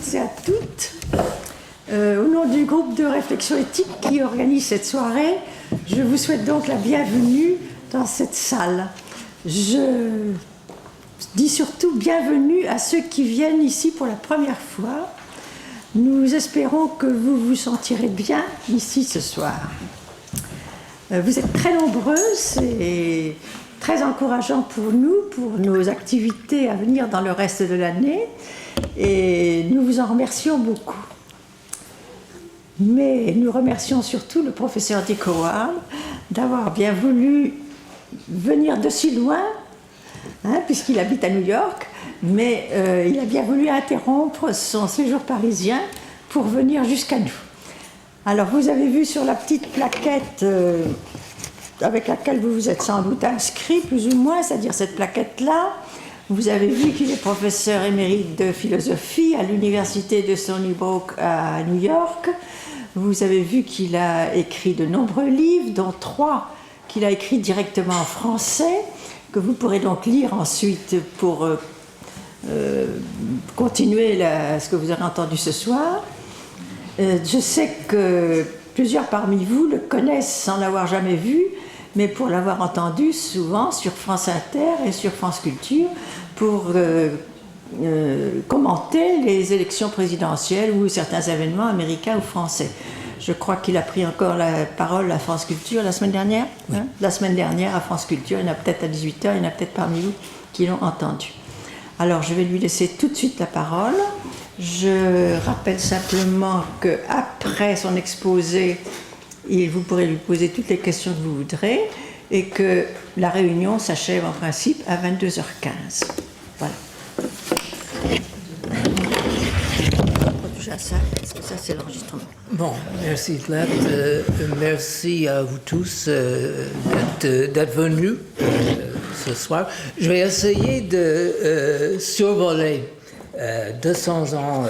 toutes et à toutes. Au nom du groupe de réflexion éthique qui organise cette soirée, je vous souhaite donc la bienvenue dans cette salle. Je dis surtout bienvenue à ceux qui viennent ici pour la première fois. Nous espérons que vous vous sentirez bien ici ce soir. Vous êtes très nombreuses et très encourageant pour nous, pour nos activités à venir dans le reste de l'année, et nous vous en remercions beaucoup. Mais nous remercions surtout le professeur Dick Howard d'avoir bien voulu venir de si loin, puisqu'il habite à New York, mais il a bien voulu interrompre son séjour parisien pour venir jusqu'à nous. Alors vous avez vu sur la petite plaquette avec laquelle vous vous êtes sans doute inscrit, plus ou moins, c'est-à-dire cette plaquette-là, vous avez vu qu'il est professeur émérite de philosophie à l'université de Stony Brook à New York. Vous avez vu qu'il a écrit de nombreux livres, dont 3 qu'il a écrits directement en français, que vous pourrez donc lire ensuite pour continuer ce que vous aurez entendu ce soir. Je sais que plusieurs parmi vous le connaissent sans l'avoir jamais vu, mais pour l'avoir entendu souvent sur France Inter et sur France Culture pour commenter les élections présidentielles ou certains événements américains ou français. Je crois qu'il a pris encore la parole à France Culture la semaine dernière. Oui. La semaine dernière à France Culture, il y en a peut-être à 18h, il y en a peut-être parmi vous qui l'ont entendu. Alors je vais lui laisser tout de suite la parole. Je rappelle simplement qu'après son exposé, vous pourrez lui poser toutes les questions que vous voudrez et que la réunion s'achève en principe à 22h15. Voilà. Ça, parce que ça c'est l'enregistrement. Bon, merci Claire. Merci à vous tous d'être venus ce soir. Je vais essayer de survoler 200 ans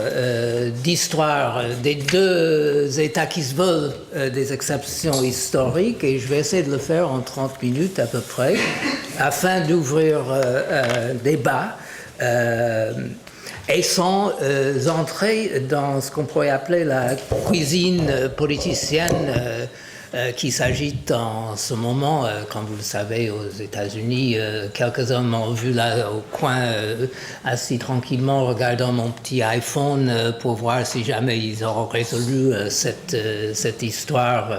d'histoire des 2 États qui se veulent des exceptions historiques, et je vais essayer de le faire en 30 minutes à peu près, afin d'ouvrir un débat et sans entrer dans ce qu'on pourrait appeler la cuisine politicienne qui s'agite en ce moment. Comme vous le savez, aux États-Unis, quelques hommes m'ont vu là au coin, assis tranquillement, regardant mon petit iPhone pour voir si jamais ils auront résolu cette histoire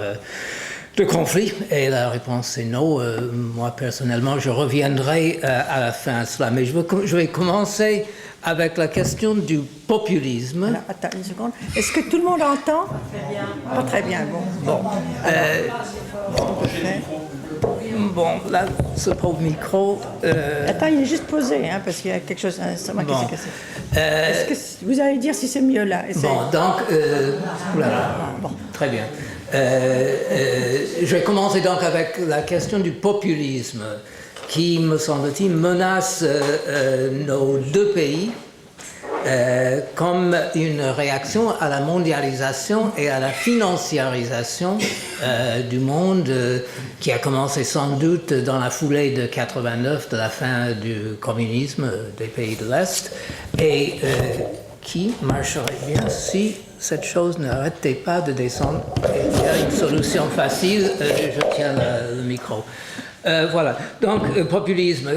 de conflit. Et la réponse est non. Moi, personnellement, je reviendrai à la fin à cela. Mais je vais commencer avec la question du populisme. Alors, attends une seconde. Est-ce que tout le monde entend? Très bien. Pas très bien, bon. Bon, là, ce pauvre micro... Attends, il est juste posé, parce qu'il y a quelque chose, ça m'a cassé. Est-ce que vous allez dire si c'est mieux là? Bon, donc... Bon. Très bien. Je vais commencer donc avec la question du populisme, qui, me semble-t-il, menace nos 2 pays comme une réaction à la mondialisation et à la financiarisation du monde qui a commencé sans doute dans la foulée de 89, de la fin du communisme des pays de l'Est, et qui marcherait bien si cette chose n'arrêtait pas de descendre. Et il y a une solution facile, je tiens le micro. Voilà, donc populisme,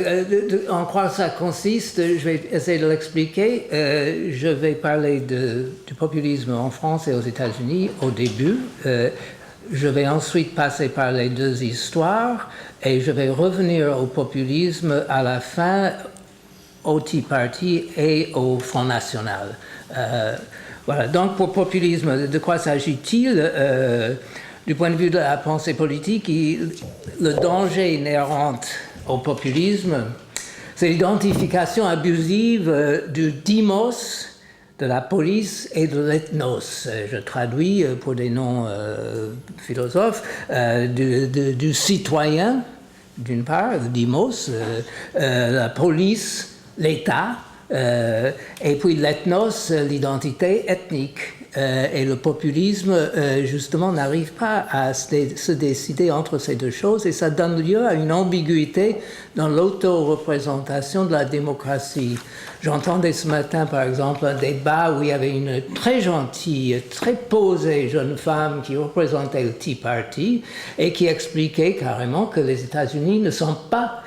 en quoi ça consiste, je vais essayer de l'expliquer. Je vais parler du populisme en France et aux États-Unis au début. Je vais ensuite passer par les 2 histoires et je vais revenir au populisme à la fin, au Tea Party et au Front National. Voilà, donc pour populisme, de quoi s'agit-il? Du point de vue de la pensée politique, le danger inhérent au populisme, c'est l'identification abusive du demos, de la police et de l'ethnos. Je traduis pour des non-philosophes, du citoyen, d'une part, le demos, la police, l'État, et puis l'ethnos, l'identité ethnique. Et le populisme, justement, n'arrive pas à se décider entre ces deux choses, et ça donne lieu à une ambiguïté dans l'auto-représentation de la démocratie. J'entendais ce matin, par exemple, un débat où il y avait une très gentille, très posée jeune femme qui représentait le Tea Party et qui expliquait carrément que les États-Unis ne sont pas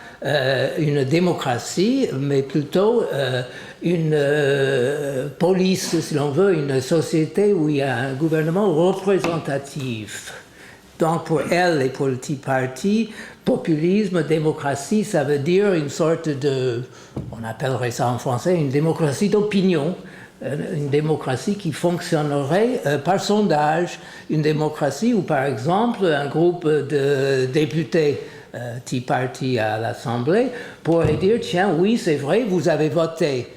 une démocratie, mais plutôt une police, si l'on veut, une société où il y a un gouvernement représentatif. Donc pour elle et pour le Tea Party, populisme, démocratie, ça veut dire une sorte de, on appellerait ça en français, une démocratie d'opinion, une démocratie qui fonctionnerait par sondage, une démocratie où par exemple un groupe de députés Tea Party à l'Assemblée pourrait dire, tiens, oui, c'est vrai, vous avez voté.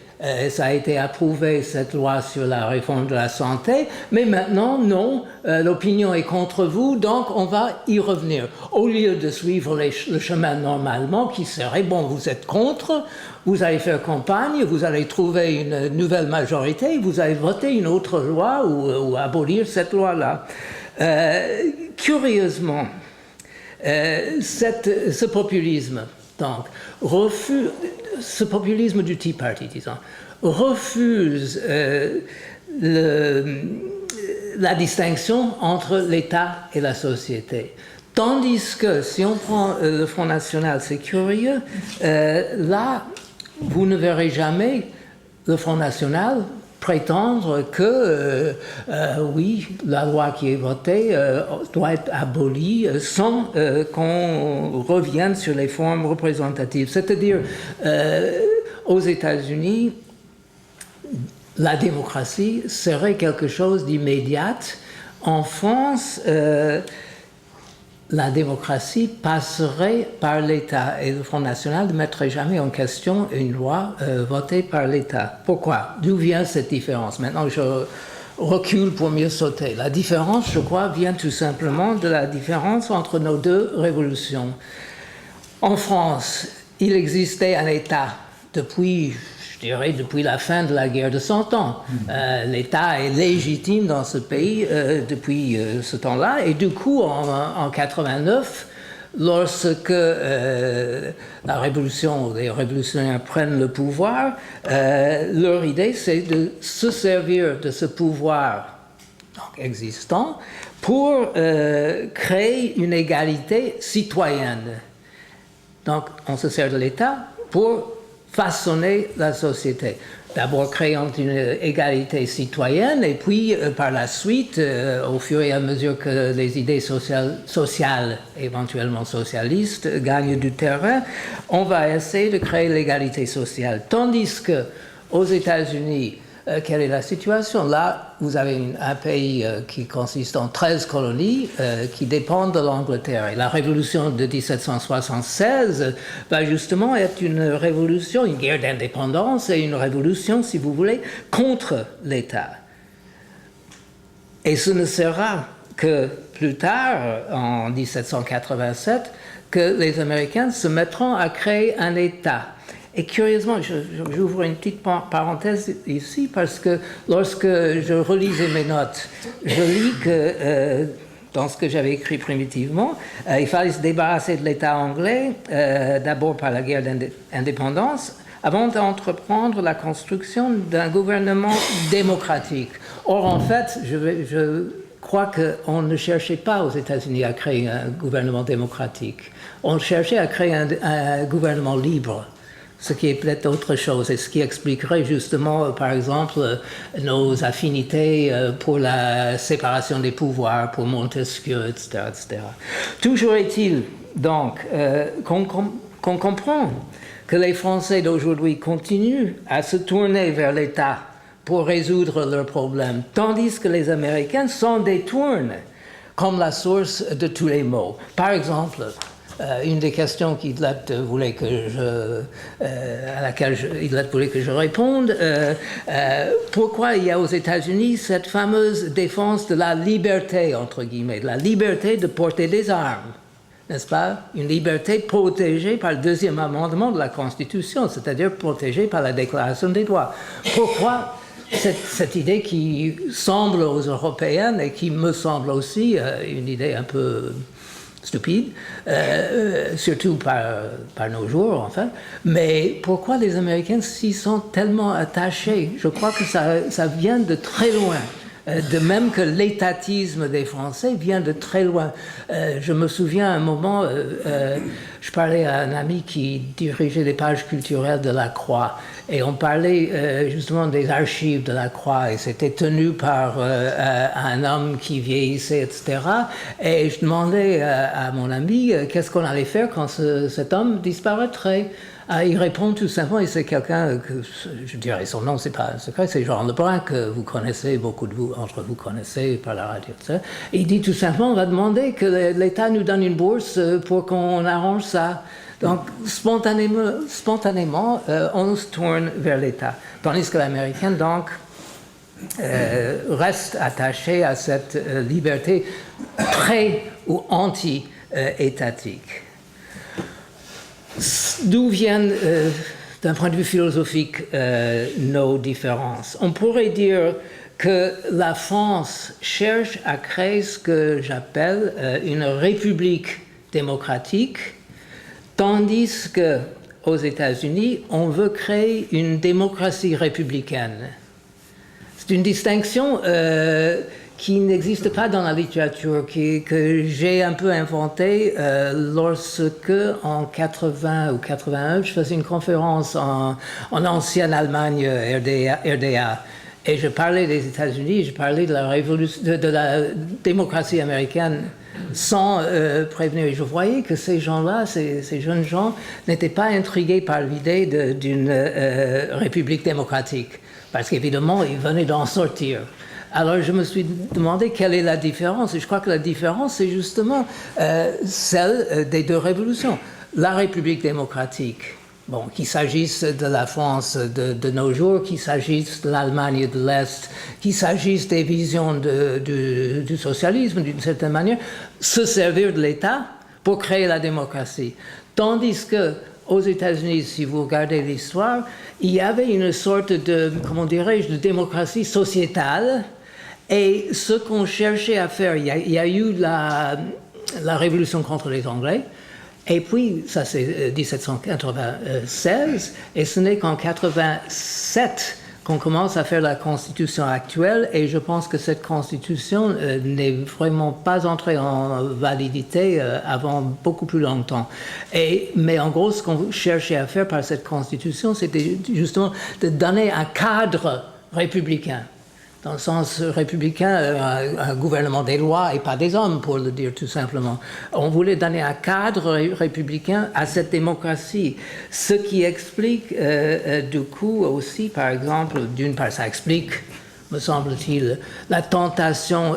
Ça a été approuvé, cette loi sur la réforme de la santé, mais maintenant, non, l'opinion est contre vous, donc on va y revenir. Au lieu de suivre le chemin normalement, qui serait, bon, vous êtes contre, vous allez faire campagne, vous allez trouver une nouvelle majorité, vous allez voter une autre loi ou abolir cette loi-là. Curieusement, ce populisme, donc, ce populisme du Tea Party, disons, refuse la distinction entre l'État et la société. Tandis que, si on prend le Front National, c'est curieux, là, vous ne verrez jamais le Front National prétendre que, oui, la loi qui est votée doit être abolie sans qu'on revienne sur les formes représentatives. C'est-à-dire, aux États-Unis, la démocratie serait quelque chose d'immédiat. En France, la démocratie passerait par l'État et le Front National ne mettrait jamais en question une loi votée par l'État. Pourquoi? D'où vient cette différence? Maintenant, je recule pour mieux sauter. La différence, je crois, vient tout simplement de la différence entre nos deux révolutions. En France, il existait un État depuis la fin de la guerre de 100 ans. L'État est légitime dans ce pays depuis ce temps-là. Et du coup, en 89, lorsque la révolution, les révolutionnaires prennent le pouvoir, leur idée, c'est de se servir de ce pouvoir donc, existant pour créer une égalité citoyenne. Donc, on se sert de l'État pour façonner la société. D'abord créant une égalité citoyenne et puis par la suite, au fur et à mesure que les idées sociales, éventuellement socialistes, gagnent du terrain, on va essayer de créer l'égalité sociale. Tandis que aux États-Unis, quelle est la situation? Là, vous avez un pays qui consiste en 13 colonies qui dépendent de l'Angleterre. Et la révolution de 1776 va justement être une révolution, une guerre d'indépendance et une révolution, si vous voulez, contre l'État. Et ce ne sera que plus tard, en 1787, que les Américains se mettront à créer un État. Et curieusement, j'ouvre une petite parenthèse ici parce que lorsque je relisais mes notes, je lis que dans ce que j'avais écrit primitivement, il fallait se débarrasser de l'État anglais, d'abord par la guerre d'indépendance, avant d'entreprendre la construction d'un gouvernement démocratique. Or, en fait, je crois qu'on ne cherchait pas aux États-Unis à créer un gouvernement démocratique. On cherchait à créer un gouvernement libre. Ce qui est peut-être autre chose, et ce qui expliquerait justement, par exemple, nos affinités pour la séparation des pouvoirs, pour Montesquieu, etc. etc. Toujours est-il, donc, qu'on comprend que les Français d'aujourd'hui continuent à se tourner vers l'État pour résoudre leurs problèmes, tandis que les Américains s'en détournent comme la source de tous les maux. Par exemple, une des questions qu'Hidlet voulait à laquelle Hidlet voulait que je réponde, pourquoi il y a aux États-Unis cette fameuse défense de la liberté, entre guillemets, de la liberté de porter des armes? n'est-ce pas, une liberté protégée par le deuxième amendement de la Constitution, c'est-à-dire protégée par la Déclaration des droits. Pourquoi cette idée qui semble aux Européennes et qui me semble aussi une idée un peu stupide, surtout par nos jours, enfin. Mais pourquoi les Américains s'y sont tellement attachés? Je crois que ça vient de très loin. De même que l'étatisme des Français vient de très loin. Je me souviens à un moment, je parlais à un ami qui dirigeait les pages culturelles de la Croix, et on parlait justement des archives de la Croix, et c'était tenu par un homme qui vieillissait, etc. Et je demandais à mon ami qu'est-ce qu'on allait faire quand cet homme disparaîtrait. Il répond tout simplement, et c'est quelqu'un que, je dirais son nom, c'est pas un secret, c'est Jean Lebrun, que vous connaissez, beaucoup d'entre vous connaissez par la radio, etc. Et il dit tout simplement, on va demander que l'État nous donne une bourse pour qu'on arrange ça. Donc, spontanément, on se tourne vers l'État. Tandis que l'Américain, donc, reste attaché à cette liberté très ou anti-étatique. D'où viennent, d'un point de vue philosophique, nos différences? On pourrait dire que la France cherche à créer ce que j'appelle une république démocratique, tandis qu'aux États-Unis, on veut créer une démocratie républicaine. C'est une distinction qui n'existe pas dans la littérature, que j'ai un peu inventée lorsque, en 80 ou 81, je faisais une conférence en ancienne Allemagne, RDA, et je parlais des États-Unis, je parlais de la démocratie américaine sans prévenir. Et je voyais que ces gens-là, ces jeunes gens, n'étaient pas intrigués par l'idée d'une république démocratique, parce qu'évidemment, ils venaient d'en sortir. Alors je me suis demandé quelle est la différence, et je crois que la différence, c'est justement celle des deux révolutions. La République démocratique, bon, qu'il s'agisse de la France de nos jours, qu'il s'agisse de l'Allemagne de l'Est, qu'il s'agisse des visions du socialisme, d'une certaine manière, se servir de l'État pour créer la démocratie. Tandis que aux États-Unis, si vous regardez l'histoire, il y avait une sorte de, comment dirais-je, de démocratie sociétale. Et ce qu'on cherchait à faire, il y a eu la révolution contre les Anglais, et puis, ça c'est 1796, et ce n'est qu'en 87 qu'on commence à faire la constitution actuelle, et je pense que cette constitution n'est vraiment pas entrée en validité avant beaucoup plus longtemps. Mais en gros, ce qu'on cherchait à faire par cette constitution, c'était justement de donner un cadre républicain. Dans le sens républicain, un gouvernement des lois et pas des hommes, pour le dire tout simplement. On voulait donner un cadre républicain à cette démocratie, ce qui explique du coup aussi, par exemple, d'une part, ça explique, me semble-t-il, la tentation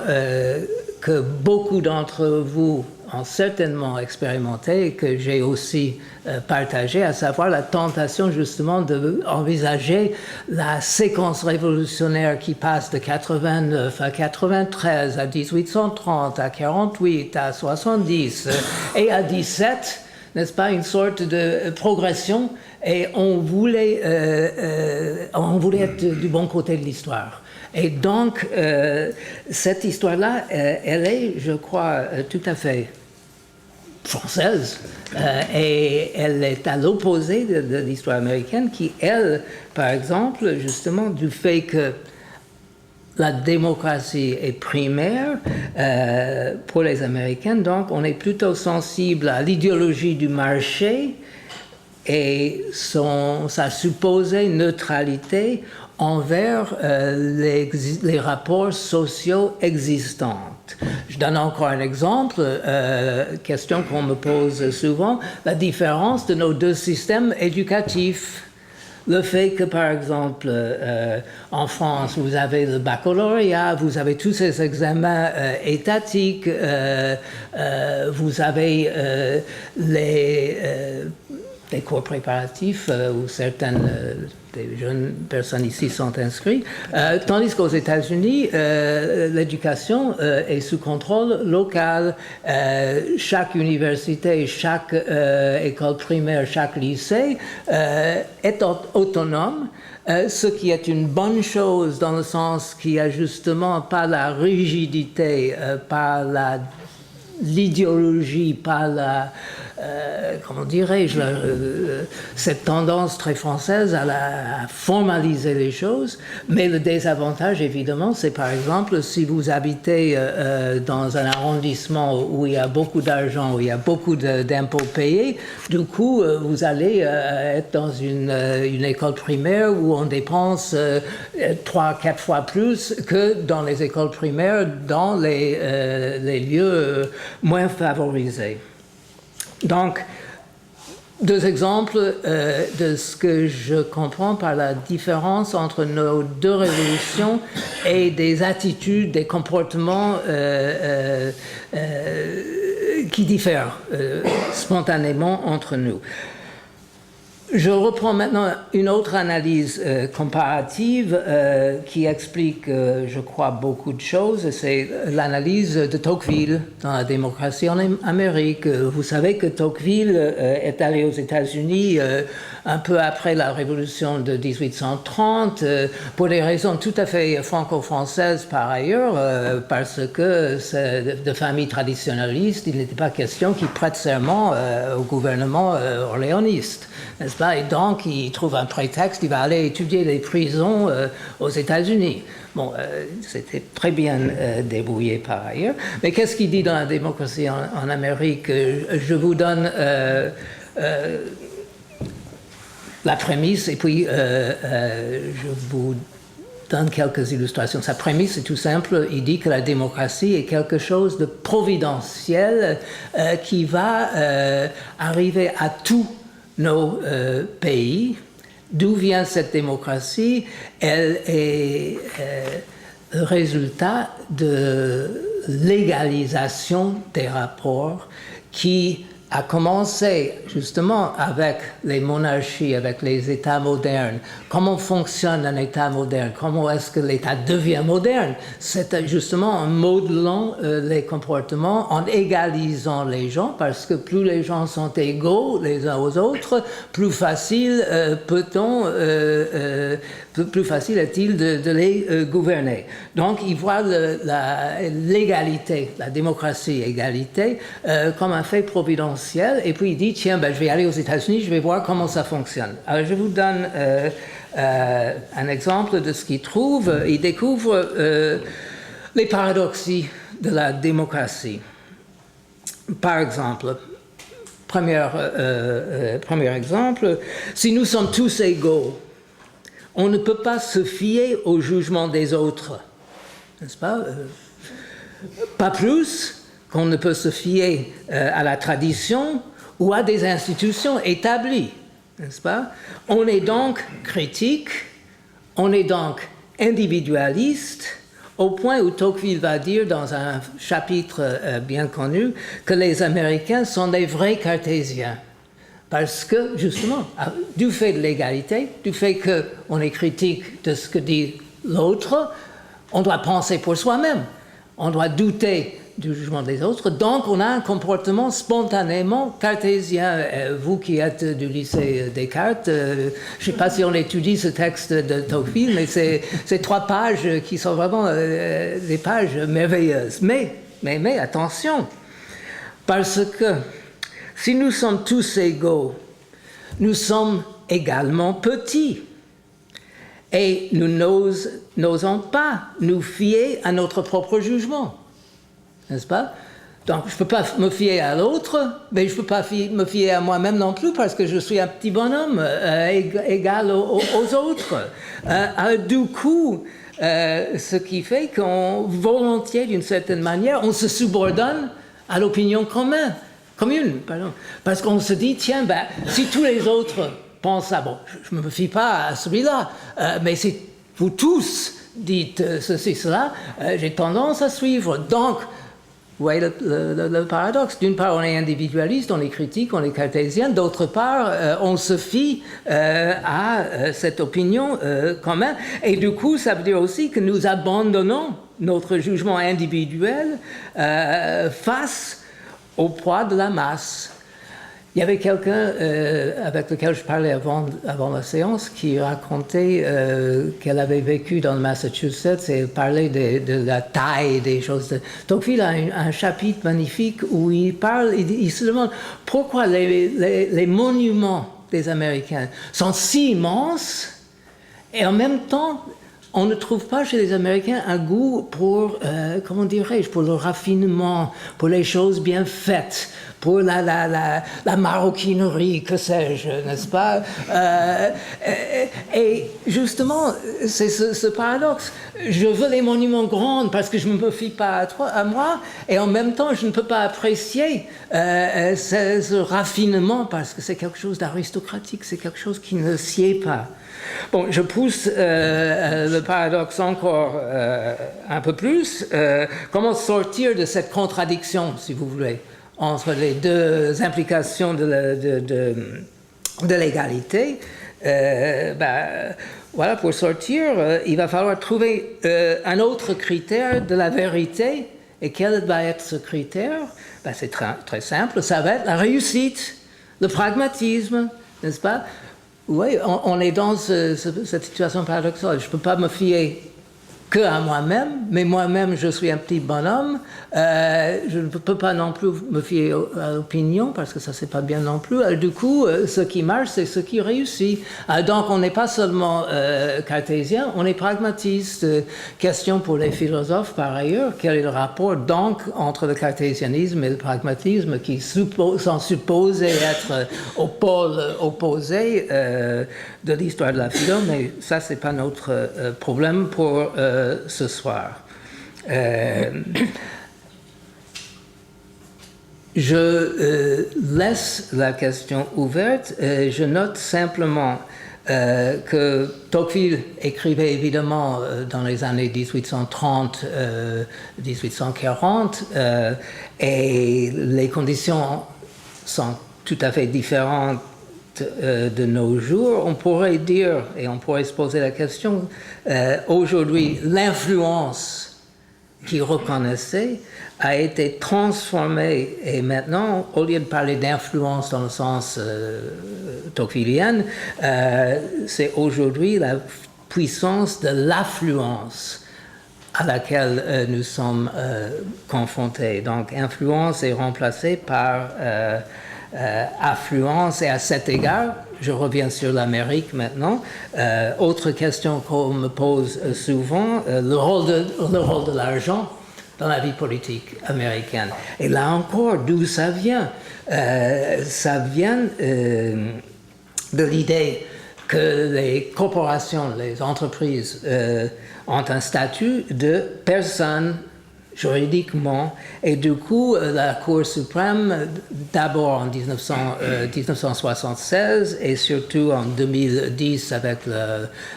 que beaucoup d'entre vous ont certainement expérimenté et que j'ai aussi partagé, à savoir la tentation justement d'envisager la séquence révolutionnaire qui passe de 89 à 93, à 1830, à 48, à 70 et à 17, n'est-ce pas, une sorte de progression, et on voulait être du bon côté de l'histoire. Et donc, cette histoire-là, elle est, je crois, tout à fait française, et elle est à l'opposé de l'histoire américaine qui, elle, par exemple, justement, du fait que la démocratie est primaire pour les Américains, donc on est plutôt sensible à l'idéologie du marché et sa supposée neutralité envers les rapports sociaux existants. Je donne encore un exemple, question qu'on me pose souvent, la différence de nos deux systèmes éducatifs. Le fait que, par exemple, en France, vous avez le baccalauréat, vous avez tous ces examens étatiques, vous avez des cours préparatifs où certaines des jeunes personnes ici sont inscrites, tandis qu'aux États-Unis, l'éducation est sous contrôle local. Chaque université, chaque école primaire, chaque lycée est autonome. Ce qui est une bonne chose dans le sens qu'il n'y a justement pas la rigidité, pas l'idéologie, pas la, comment dirais-je, cette tendance très française à formaliser les choses. Mais le désavantage, évidemment, c'est par exemple si vous habitez dans un arrondissement où il y a beaucoup d'argent, où il y a beaucoup d'impôts payés, du coup, vous allez être dans une école primaire où on dépense 3-4 fois plus que dans les écoles primaires dans les lieux moins favorisés. Donc, 2 exemples de ce que je comprends par la différence entre nos 2 révolutions et des attitudes, des comportements qui diffèrent spontanément entre nous. Je reprends maintenant une autre analyse comparative qui explique, je crois, beaucoup de choses. C'est l'analyse de Tocqueville dans la démocratie en Amérique. Vous savez que Tocqueville est allé aux États-Unis un peu après la révolution de 1830 pour des raisons tout à fait franco-françaises par ailleurs, parce que c'est de famille traditionnaliste, il n'était pas question qu'il prête serment au gouvernement orléaniste. N'est-ce pas? Et donc, il trouve un prétexte, il va aller étudier les prisons aux États-Unis. Bon, c'était très bien débrouillé par ailleurs. Mais qu'est-ce qu'il dit dans la démocratie en Amérique? Je vous donne la prémisse et puis je vous donne quelques illustrations. Sa prémisse est tout simple. Il dit que la démocratie est quelque chose de providentiel qui va arriver à tous nos pays. D'où vient cette démocratie? Elle est le résultat de l'égalisation des rapports qui a commencé justement avec les monarchies, avec les États modernes. Comment fonctionne un État moderne? Comment est-ce que l'État devient moderne? C'est justement en modelant les comportements, en égalisant les gens, parce que plus les gens sont égaux les uns aux autres, plus facile plus facile est-il de les gouverner. Donc, il voit l'égalité, la démocratie égalité, comme un fait providentiel, et puis il dit, tiens, je vais aller aux États-Unis, je vais voir comment ça fonctionne. Alors, je vous donne un exemple de ce qu'il trouve. Il découvre les paradoxies de la démocratie. Par exemple, premier exemple, si nous sommes tous égaux, on ne peut pas se fier au jugement des autres, n'est-ce pas? Pas plus qu'on ne peut se fier à la tradition ou à des institutions établies, n'est-ce pas? On est donc critique, on est donc individualiste, au point où Tocqueville va dire dans un chapitre bien connu que les Américains sont des vrais cartésiens. Parce que, justement, du fait de l'égalité, du fait qu'on est critique de ce que dit l'autre, on doit penser pour soi-même. On doit douter du jugement des autres. Donc, on a un comportement spontanément cartésien. Vous qui êtes du lycée Descartes, je ne sais pas si on étudie ce texte de Tocqueville, mais c'est 3 pages qui sont vraiment des pages merveilleuses. Mais attention, parce que si nous sommes tous égaux, nous sommes également petits. Et nous n'osons pas nous fier à notre propre jugement. N'est-ce pas? Donc, je ne peux pas me fier à l'autre, mais je ne peux pas me fier à moi-même non plus parce que je suis un petit bonhomme égal aux autres. Du coup, ce qui fait qu'on, volontiers, d'une certaine manière, on se subordonne à l'opinion commune. Parce qu'on se dit, tiens, si tous les autres pensent ça, bon, je ne me fie pas à celui-là, mais si vous tous dites ceci, cela, j'ai tendance à suivre. Donc, Vous voyez le paradoxe. D'une part, on est individualiste, on est critique, on est cartésien. D'autre part, on se fie à cette opinion commune. Et du coup, ça veut dire aussi que nous abandonnons notre jugement individuel face au poids de la masse. Il y avait quelqu'un avec lequel je parlais avant la séance qui racontait qu'elle avait vécu dans le Massachusetts et parlait de la taille des choses. Donc il a un chapitre magnifique où il parle, il se demande pourquoi les monuments des Américains sont si immenses et en même temps on ne trouve pas chez les Américains un goût pour, comment dirais-je, pour le raffinement, pour les choses bien faites, pour la maroquinerie, que sais-je, n'est-ce pas? Et justement, c'est ce paradoxe. Je veux les monuments grands parce que je ne me fie pas à moi, et en même temps, je ne peux pas apprécier ce raffinement parce que c'est quelque chose d'aristocratique, c'est quelque chose qui ne sied pas. Bon, je pousse le paradoxe encore un peu plus. Comment sortir de cette contradiction, si vous voulez, entre les deux implications de l'égalité? Voilà, pour sortir, il va falloir trouver un autre critère de la vérité. Et quel va être ce critère? C'est très simple, ça va être la réussite, le pragmatisme, n'est-ce pas? Oui, on est dans cette situation paradoxale. Je ne peux pas me fier qu'à moi-même, mais moi-même, je suis un petit bonhomme. Je ne peux pas non plus me fier à l'opinion, parce que ça, c'est pas bien non plus. Du coup, ce qui marche, c'est ce qui réussit. Donc, on n'est pas seulement cartésien, on est pragmatiste. Question pour les philosophes, par ailleurs, quel est le rapport, donc, entre le cartésianisme et le pragmatisme, qui sont supposés être au pôle opposé de l'histoire de la philo, mais ça, c'est pas notre problème pour ce soir. Je laisse la question ouverte. Je note simplement que Tocqueville écrivait évidemment dans les années 1830-1840 et les conditions sont tout à fait différentes de nos jours. On pourrait dire, et on pourrait se poser la question, aujourd'hui, l'influence qu'il reconnaissait a été transformée, et maintenant, au lieu de parler d'influence dans le sens tocquevillien, c'est aujourd'hui la puissance de l'affluence à laquelle nous sommes confrontés. Donc, influence est remplacée par affluence, et à cet égard, je reviens sur l'Amérique maintenant. Autre question qu'on me pose souvent, le rôle de l'argent dans la vie politique américaine. Et là encore, d'où ça vient? Ça vient de l'idée que les corporations, les entreprises ont un statut de personne juridiquement, et du coup la Cour suprême, d'abord en 1976 et surtout en 2010 avec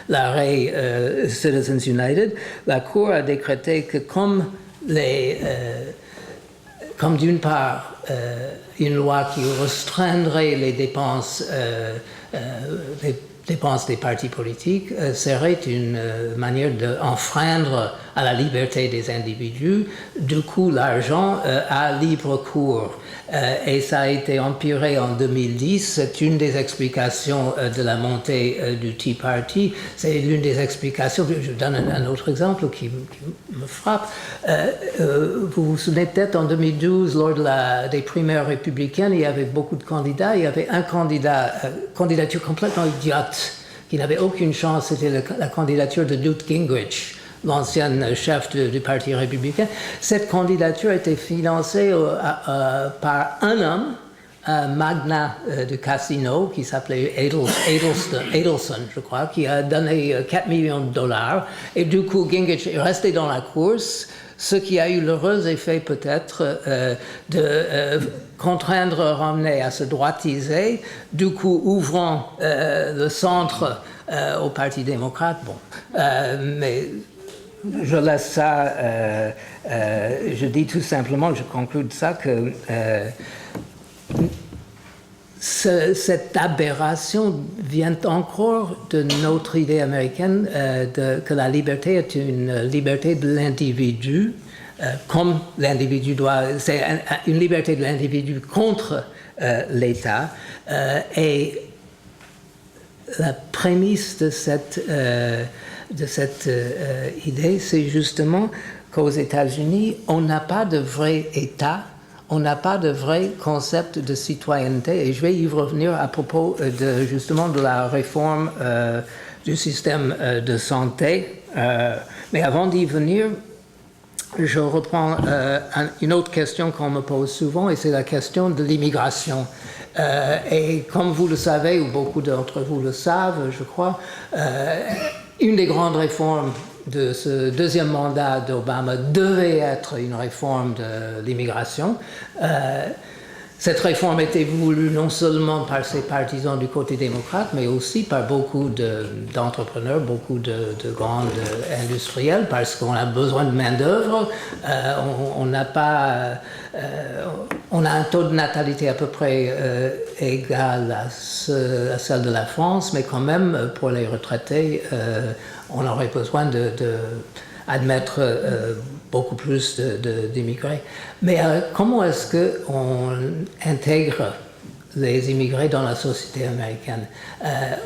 l'arrêt Citizens United, la Cour a décrété que comme d'une part une loi qui restreindrait les dépenses des partis politiques serait une manière d'enfreindre à la liberté des individus. Du coup, l'argent a libre cours. Et ça a été empiré en 2010. C'est une des explications de la montée du Tea Party. C'est l'une des explications. Je donne un autre exemple qui me frappe. Vous vous souvenez peut-être en 2012, lors des primaires républicaines, il y avait beaucoup de candidats. Il y avait un candidature complètement idiote qui n'avait aucune chance. C'était la candidature de Newt Gingrich, l'ancien chef du Parti républicain. Cette candidature a été financée par un homme, un magnat du casino qui s'appelait Adelson, je crois, qui a donné 4 millions de dollars. Et du coup, Gingrich est resté dans la course, ce qui a eu l'heureux effet peut-être de contraindre Romney à se droitiser, du coup ouvrant le centre au Parti démocrate. Bon, mais je laisse ça, je dis tout simplement, je conclue de ça que cette aberration vient encore de notre idée américaine que la liberté est une liberté de l'individu, comme l'individu doit, c'est une liberté de l'individu contre l'État, et la prémisse de cette idée, c'est justement qu'aux États-Unis, on n'a pas de vrai État, on n'a pas de vrai concept de citoyenneté, et je vais y revenir à propos justement de la réforme du système de santé. Mais avant d'y venir, je reprends une autre question qu'on me pose souvent, et c'est la question de l'immigration. Et comme vous le savez, ou beaucoup d'entre vous le savent, je crois, une des grandes réformes de ce deuxième mandat d'Obama devait être une réforme de l'immigration. Cette réforme était voulue non seulement par ses partisans du côté démocrate, mais aussi par beaucoup d'entrepreneurs, beaucoup de grands industriels, parce qu'on a besoin de main-d'œuvre. On a un taux de natalité à peu près égal à celle de la France, mais quand même, pour les retraités, on aurait besoin d'admettre beaucoup plus d'immigrés. Mais comment est-ce qu'on intègre les immigrés dans la société américaine?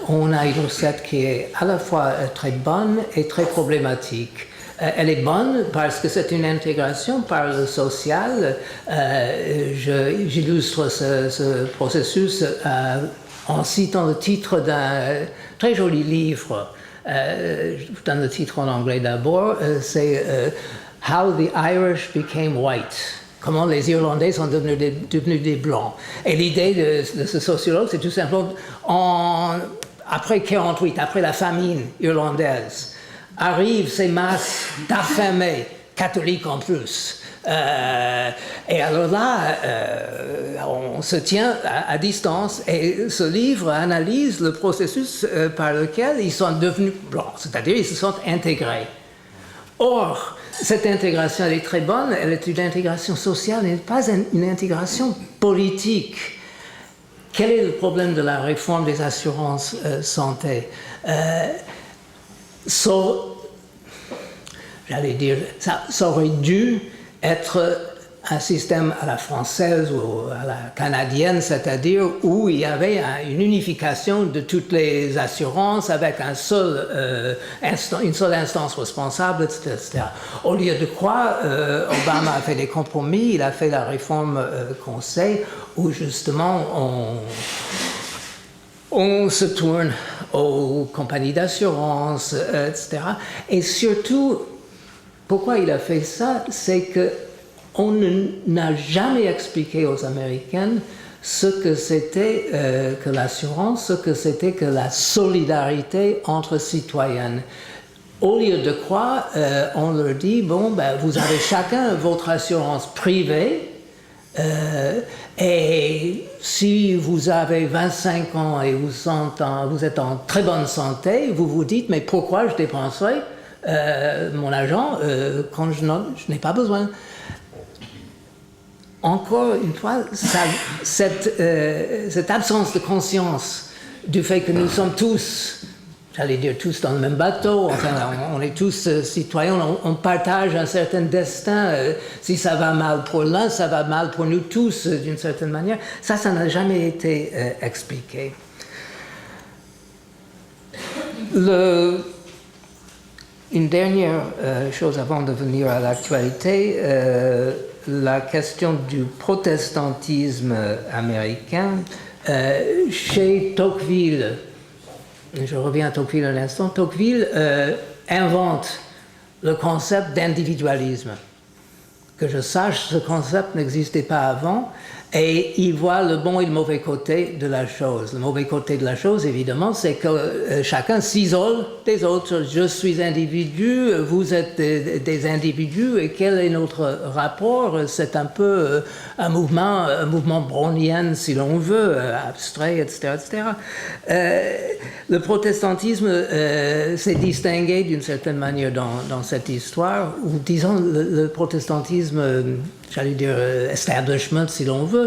On a une recette qui est à la fois très bonne et très problématique. Elle est bonne parce que c'est une intégration par le social. J'illustre ce processus en citant le titre d'un très joli livre. Je vous donne le titre en anglais d'abord. C'est How the Irish Became White. Comment les Irlandais sont devenus des Blancs. Et l'idée de ce sociologue, c'est tout simplement, après 1948, après la famine irlandaise, arrivent ces masses d'affamés, catholiques en plus. Et alors là, on se tient à distance, et ce livre analyse le processus par lequel ils sont devenus blancs, c'est-à-dire ils se sont intégrés. Or, cette intégration, elle est très bonne, elle est une intégration sociale, elle n'est pas une intégration politique. Quel est le problème de la réforme des assurances santé? J'allais dire, ça aurait dû être un système à la française ou à la canadienne, c'est-à-dire où il y avait une unification de toutes les assurances avec une seule instance responsable, etc. Au lieu de quoi, Obama a fait des compromis, il a fait la réforme Conseil, où justement on se tourne aux compagnies d'assurance, etc. Et surtout, pourquoi il a fait ça, c'est que on n'a jamais expliqué aux Américains ce que c'était que l'assurance, ce que c'était que la solidarité entre citoyens. Au lieu de quoi, on leur dit, bon, ben, vous avez chacun votre assurance privée, et si vous avez 25 ans et vous êtes en très bonne santé, vous vous dites, mais pourquoi je dépenserais mon argent quand je n'ai pas besoin? Encore une fois, cette absence de conscience du fait que nous sommes tous, j'allais dire tous dans le même bateau, enfin, on est tous citoyens, on partage un certain destin. Si ça va mal pour l'un, ça va mal pour nous tous d'une certaine manière. Ça n'a jamais été expliqué. Une dernière chose avant de venir à l'actualité, la question du protestantisme américain. Chez Tocqueville, je reviens à Tocqueville un instant, Tocqueville invente le concept d'individualisme. Que je sache, ce concept n'existait pas avant, Et il voit le bon et le mauvais côté de la chose. Le mauvais côté de la chose, évidemment, c'est que chacun s'isole des autres. Je suis individu, vous êtes des individus, et quel est notre rapport? C'est un peu un mouvement brownien, si l'on veut, abstrait, etc. Le protestantisme s'est distingué d'une certaine manière dans cette histoire, ou disons le protestantisme, j'allais dire establishment si l'on veut,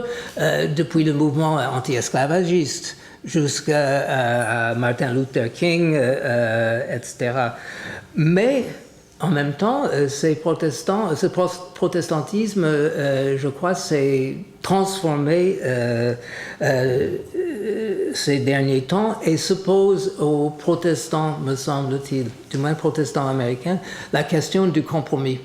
depuis le mouvement anti-esclavagiste jusqu'à Martin Luther King, etc. Mais en même temps, ce protestantisme, je crois, s'est transformé ces derniers temps et se pose aux protestants, me semble-t-il, du moins protestants américains, la question du compromis.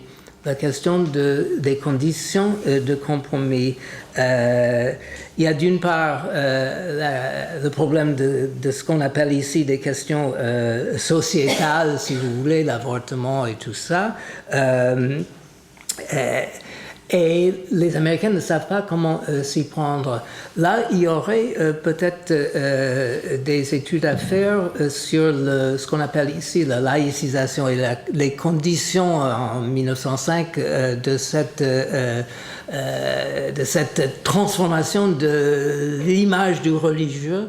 La question des conditions de compromis. Il y a d'une part le problème de ce qu'on appelle ici des questions sociétales, si vous voulez, l'avortement et tout ça. Et les Américains ne savent pas comment s'y prendre. Là, il y aurait peut-être des études à faire sur ce qu'on appelle ici la laïcisation et les conditions en 1905 de cette transformation de l'image du religieux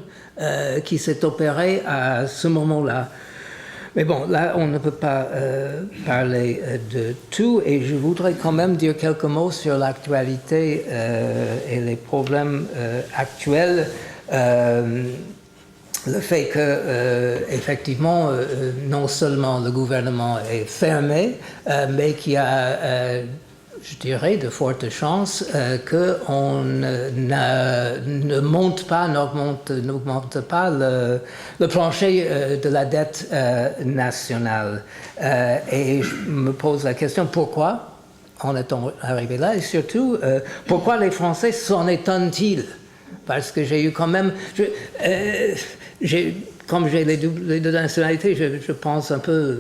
qui s'est opérée à ce moment-là. Mais bon, là, on ne peut pas parler de tout, et je voudrais quand même dire quelques mots sur l'actualité et les problèmes actuels. Le fait que, effectivement, non seulement le gouvernement est fermé, mais qu'il y a je dirais, de fortes chances qu'on n'augmente pas le plancher de la dette nationale. Et je me pose la question, pourquoi en est-on arrivé là? Et surtout, pourquoi les Français s'en étonnent-ils? Parce que j'ai eu quand même... comme j'ai les deux nationalités, je pense un peu...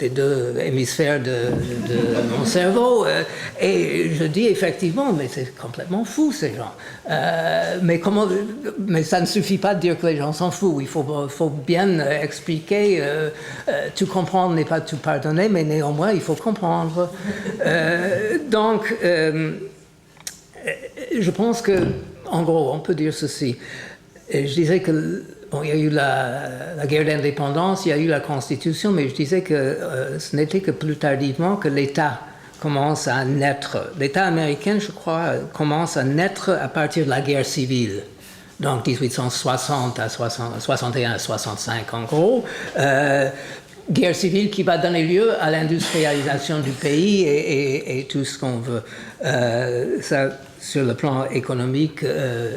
des deux hémisphères de mon cerveau, et je dis effectivement, mais c'est complètement fou ces gens. Mais ça ne suffit pas de dire que les gens s'en foutent. Il faut bien expliquer. Tout comprendre n'est pas tout pardonner, mais néanmoins il faut comprendre. Donc, je pense que, en gros, on peut dire ceci. Je disais que bon, il y a eu la guerre d'indépendance, il y a eu la Constitution, mais je disais que ce n'était que plus tardivement que l'État commence à naître. L'État américain, je crois, commence à naître à partir de la guerre civile. Donc 1860 à 61 à 65 en gros. Guerre civile qui va donner lieu à l'industrialisation du pays et tout ce qu'on veut. Ça, sur le plan économique,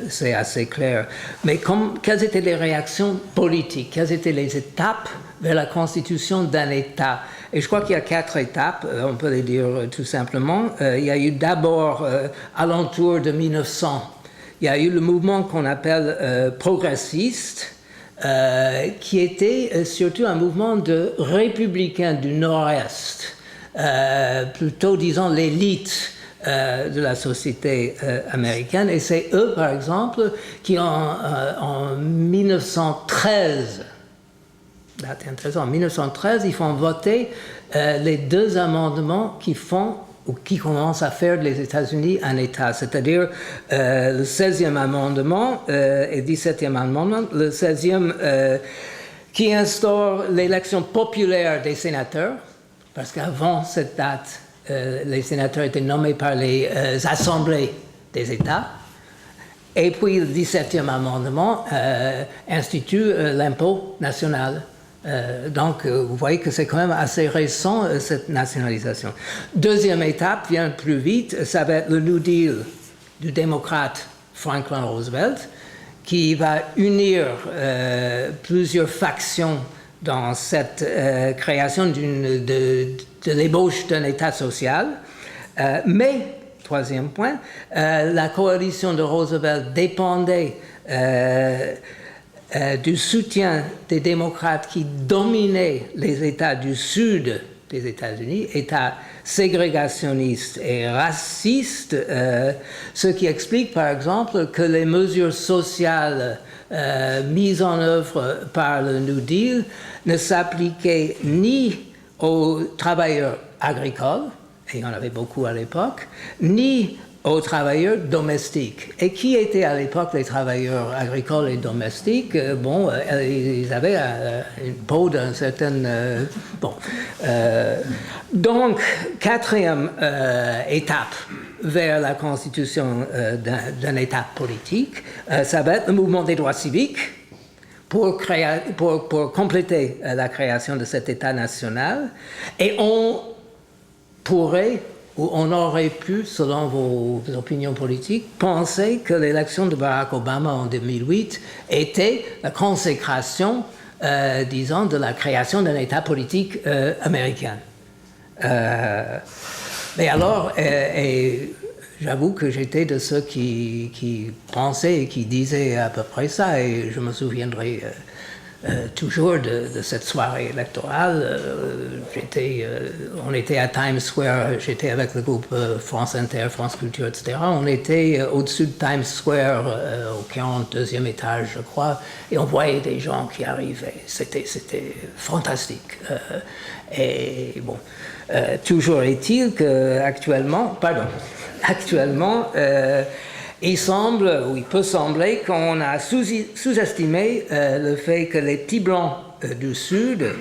c'est assez clair. Mais quelles étaient les réactions politiques? Quelles étaient les étapes vers la constitution d'un État? Et je crois qu'il y a 4 étapes, on peut les dire tout simplement. Il y a eu d'abord, alentour de 1900, il y a eu le mouvement qu'on appelle progressiste, qui était surtout un mouvement de républicains du Nord-Est, plutôt disons l'élite de la société américaine. Et c'est eux, par exemple, qui en 1913, c'est intéressant, en 1913, ils font voter les 2 amendements qui commencent à faire les États-Unis un État, c'est-à-dire le 16e amendement et 17e amendement. Le 16e qui instaure l'élection populaire des sénateurs, parce qu'avant cette date, les sénateurs étaient nommés par les assemblées des États. Et puis le 17e amendement institue l'impôt national. Donc vous voyez que c'est quand même assez récent cette nationalisation. Deuxième étape vient plus vite, ça va être le New Deal du démocrate Franklin Roosevelt, qui va unir plusieurs factions dans cette création de l'ébauche d'un État social. Mais, troisième point, la coalition de Roosevelt dépendait du soutien des démocrates qui dominaient les États du sud des États-Unis, État ségrégationniste et raciste, ce qui explique par exemple que les mesures sociales mises en œuvre par le New Deal ne s'appliquaient ni aux travailleurs agricoles, et il y en avait beaucoup à l'époque, ni aux travailleurs domestiques. Et qui étaient à l'époque les travailleurs agricoles et domestiques? Bon, ils avaient une peau d'un certain... Donc, quatrième étape vers la constitution d'un État politique, ça va être le mouvement des droits civiques pour compléter la création de cet État national. Et on pourrait, ou on aurait pu, selon vos opinions politiques, penser que l'élection de Barack Obama en 2008 était la consécration, disons, de la création d'un État politique américain. Mais alors, et j'avoue que j'étais de ceux qui pensaient et qui disaient à peu près ça, et je me souviendrai toujours de cette soirée électorale. On était à Times Square, j'étais avec le groupe France Inter, France Culture, etc. On était au-dessus de Times Square, au 42e étage, je crois, et on voyait des gens qui arrivaient. C'était fantastique. Et bon, toujours est-il qu'actuellement, il semble, ou il peut sembler, qu'on a sous-estimé le fait que les petits blancs du Sud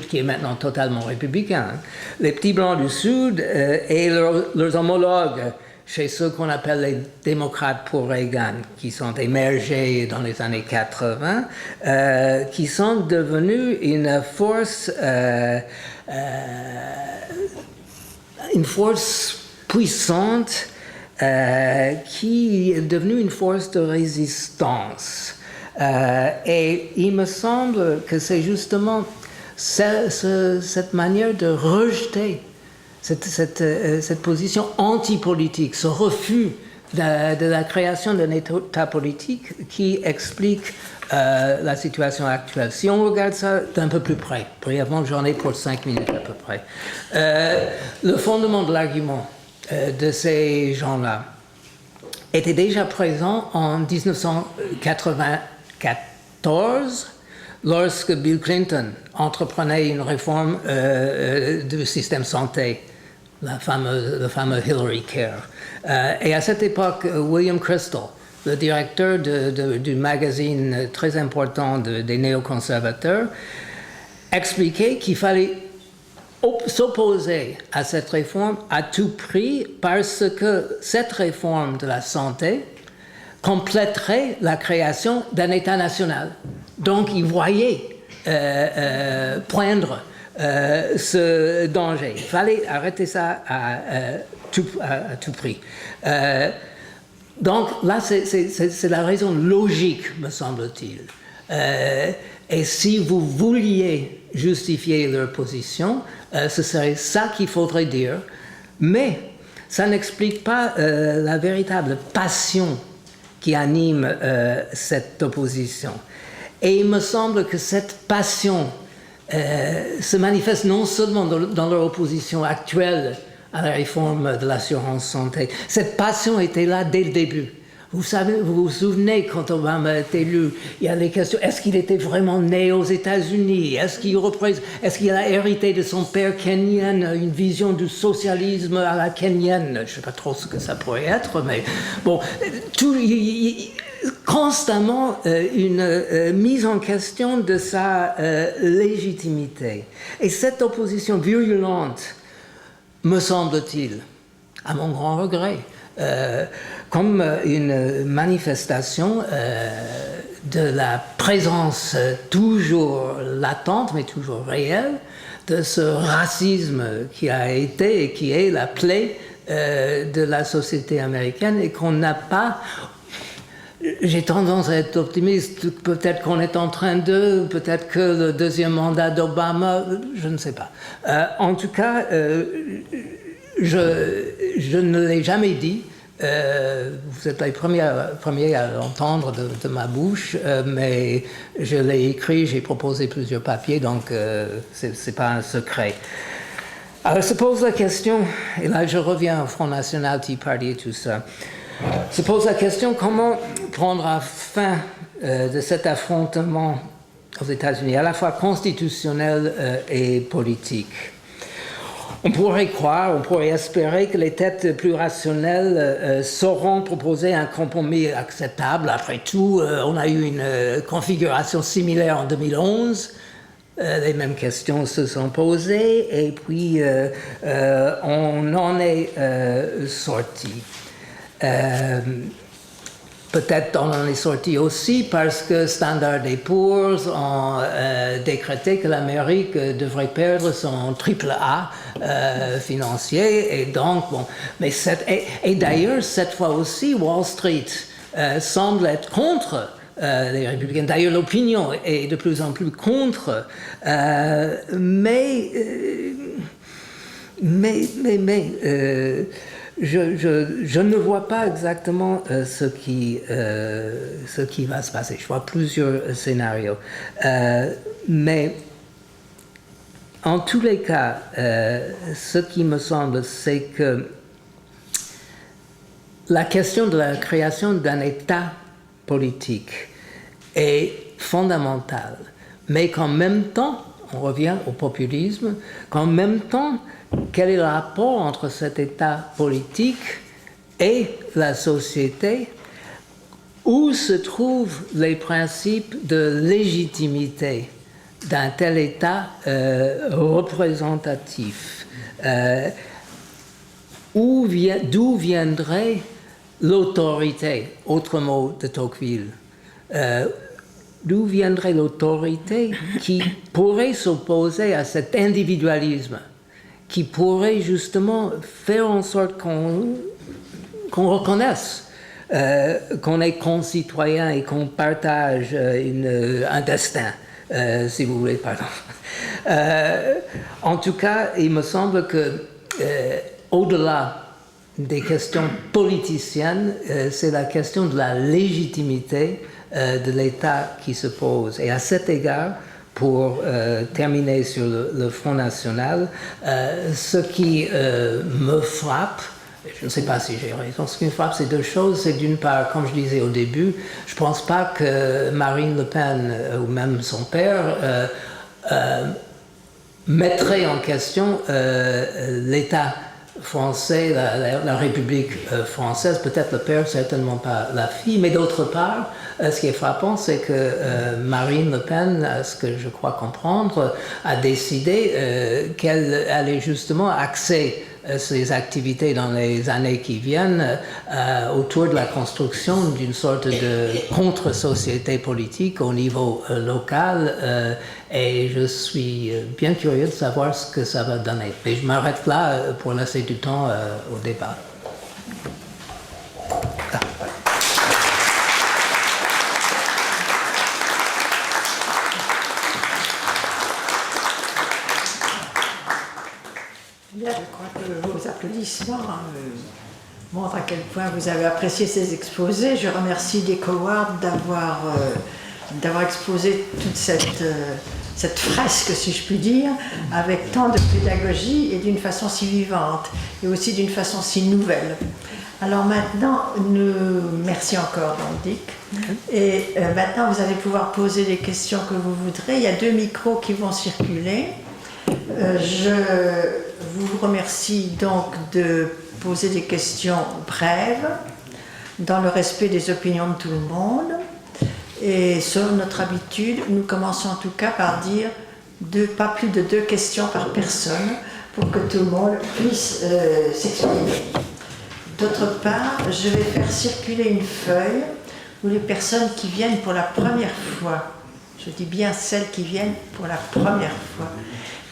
qui est maintenant totalement républicain, les petits blancs du Sud et leurs homologues chez ceux qu'on appelle les démocrates pour Reagan, qui sont émergés dans les années 80, qui sont devenus une force puissante, qui est devenue une force de résistance. Et il me semble que c'est justement cette manière de rejeter cette position anti-politique, ce refus de la création d'un État politique qui explique la situation actuelle. Si on regarde ça d'un peu plus près, brièvement, j'en ai pour 5 minutes à peu près, le fondement de l'argument de ces gens-là était déjà présent en 1994, lorsque Bill Clinton entreprenait une réforme du système santé, le fameux Hillary Care. Et à cette époque, William Kristol, le directeur du magazine très important des néoconservateurs, expliquait qu'il fallait s'opposer à cette réforme à tout prix parce que cette réforme de la santé compléterait la création d'un État national. Donc, il voyait poindre ce danger. Il fallait arrêter ça à tout prix. Donc, là, c'est la raison logique, me semble-t-il. Et si vous vouliez justifier leur position, ce serait ça qu'il faudrait dire. Mais ça n'explique pas la véritable passion qui anime cette opposition. Et il me semble que cette passion se manifeste non seulement dans leur opposition actuelle à la réforme de l'assurance santé. Cette passion était là dès le début. Vous vous souvenez, quand Obama a été élu, il y a des questions. Est-ce qu'il était vraiment né aux États-Unis? Est-ce qu'il a hérité de son père kenyan une vision du socialisme à la kenyenne? Je ne sais pas trop ce que ça pourrait être, mais bon, constamment une mise en question de sa légitimité. Et cette opposition virulente, me semble-t-il, à mon grand regret, comme une manifestation de la présence toujours latente, mais toujours réelle, de ce racisme qui a été et qui est la plaie de la société américaine et qu'on n'a pas... J'ai tendance à être optimiste, peut-être qu'on est en train peut-être que le deuxième mandat d'Obama, je ne sais pas. En tout cas, je ne l'ai jamais dit. Vous êtes les premiers à l'entendre de ma bouche, mais je l'ai écrit, j'ai proposé plusieurs papiers, donc c'est pas un secret. Alors se pose la question, et là je reviens au Front National, Tea Party et tout ça, se pose la question comment prendre fin de cet affrontement aux États-Unis, à la fois constitutionnel et politique. On pourrait croire, on pourrait espérer que les têtes plus rationnelles sauront proposer un compromis acceptable. Après tout, on a eu une configuration similaire en 2011. Les mêmes questions se sont posées et puis on en est sorti. Peut-être on en est sorti aussi parce que Standard & Poor's ont décrété que l'Amérique devrait perdre son AAA financier. Et donc, bon, mais et d'ailleurs, cette fois aussi, Wall Street semble être contre les républicains. D'ailleurs, l'opinion est de plus en plus contre. Je ne vois pas exactement ce qui va se passer. Je vois plusieurs scénarios. Mais en tous les cas, ce qui me semble, c'est que la question de la création d'un État politique est fondamentale. Mais qu'en même temps, on revient au populisme, qu'en même temps, quel est le rapport entre cet État politique et la société? Où se trouvent les principes de légitimité d'un tel État représentatif? D'où viendrait l'autorité, autre mot de Tocqueville? D'où viendrait l'autorité qui pourrait s'opposer à cet individualisme, qui pourrait justement faire en sorte qu'on reconnaisse qu'on est concitoyen et qu'on partage un destin, si vous voulez, pardon. En tout cas, il me semble que au-delà des questions politiciennes, c'est la question de la légitimité de l'État qui se pose. Et à cet égard, pour terminer sur le Front National, ce qui me frappe, je ne sais pas si j'ai raison, ce qui me frappe, c'est deux choses. C'est d'une part, comme je disais au début, je ne pense pas que Marine Le Pen ou même son père mettrait en question l'État français, la République française, peut-être le père, certainement pas la fille, mais d'autre part, ce qui est frappant, c'est que Marine Le Pen, à ce que je crois comprendre, a décidé qu'elle allait justement axer ses activités dans les années qui viennent autour de la construction d'une sorte de contre-société politique au niveau local et je suis bien curieux de savoir ce que ça va donner. Mais je m'arrête là pour laisser du temps au débat. Bien, je crois que vos applaudissements montrent à quel point vous avez apprécié ces exposés. Je remercie Dick Howard d'avoir exposé toute cette fresque, si je puis dire, avec tant de pédagogie et d'une façon si vivante, et aussi d'une façon si nouvelle. Alors maintenant, merci encore, donc, Dick. Et maintenant, vous allez pouvoir poser les questions que vous voudrez. Il y a 2 micros qui vont circuler. Je vous remercie donc de poser des questions brèves, dans le respect des opinions de tout le monde. Et selon notre habitude, nous commençons en tout cas par dire pas plus de 2 questions par personne pour que tout le monde puisse s'exprimer. D'autre part, je vais faire circuler une feuille où les personnes qui viennent pour la première fois, je dis bien celles qui viennent pour la première fois,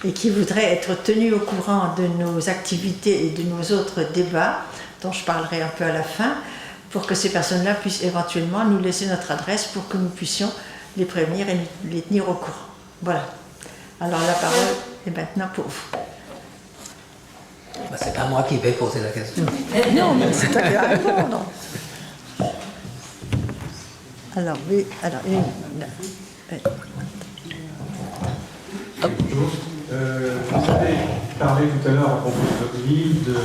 et qui voudraient être tenues au courant de nos activités et de nos autres débats, dont je parlerai un peu à la fin, pour que ces personnes-là puissent éventuellement nous laisser notre adresse pour que nous puissions les prévenir et les tenir au courant. Voilà. Alors la parole est maintenant pour vous. C'est pas moi qui vais poser la question. Non, mais c'est agréable, non. Alors, oui, alors, vous avez parlé tout à l'heure à propos de Tocqueville, de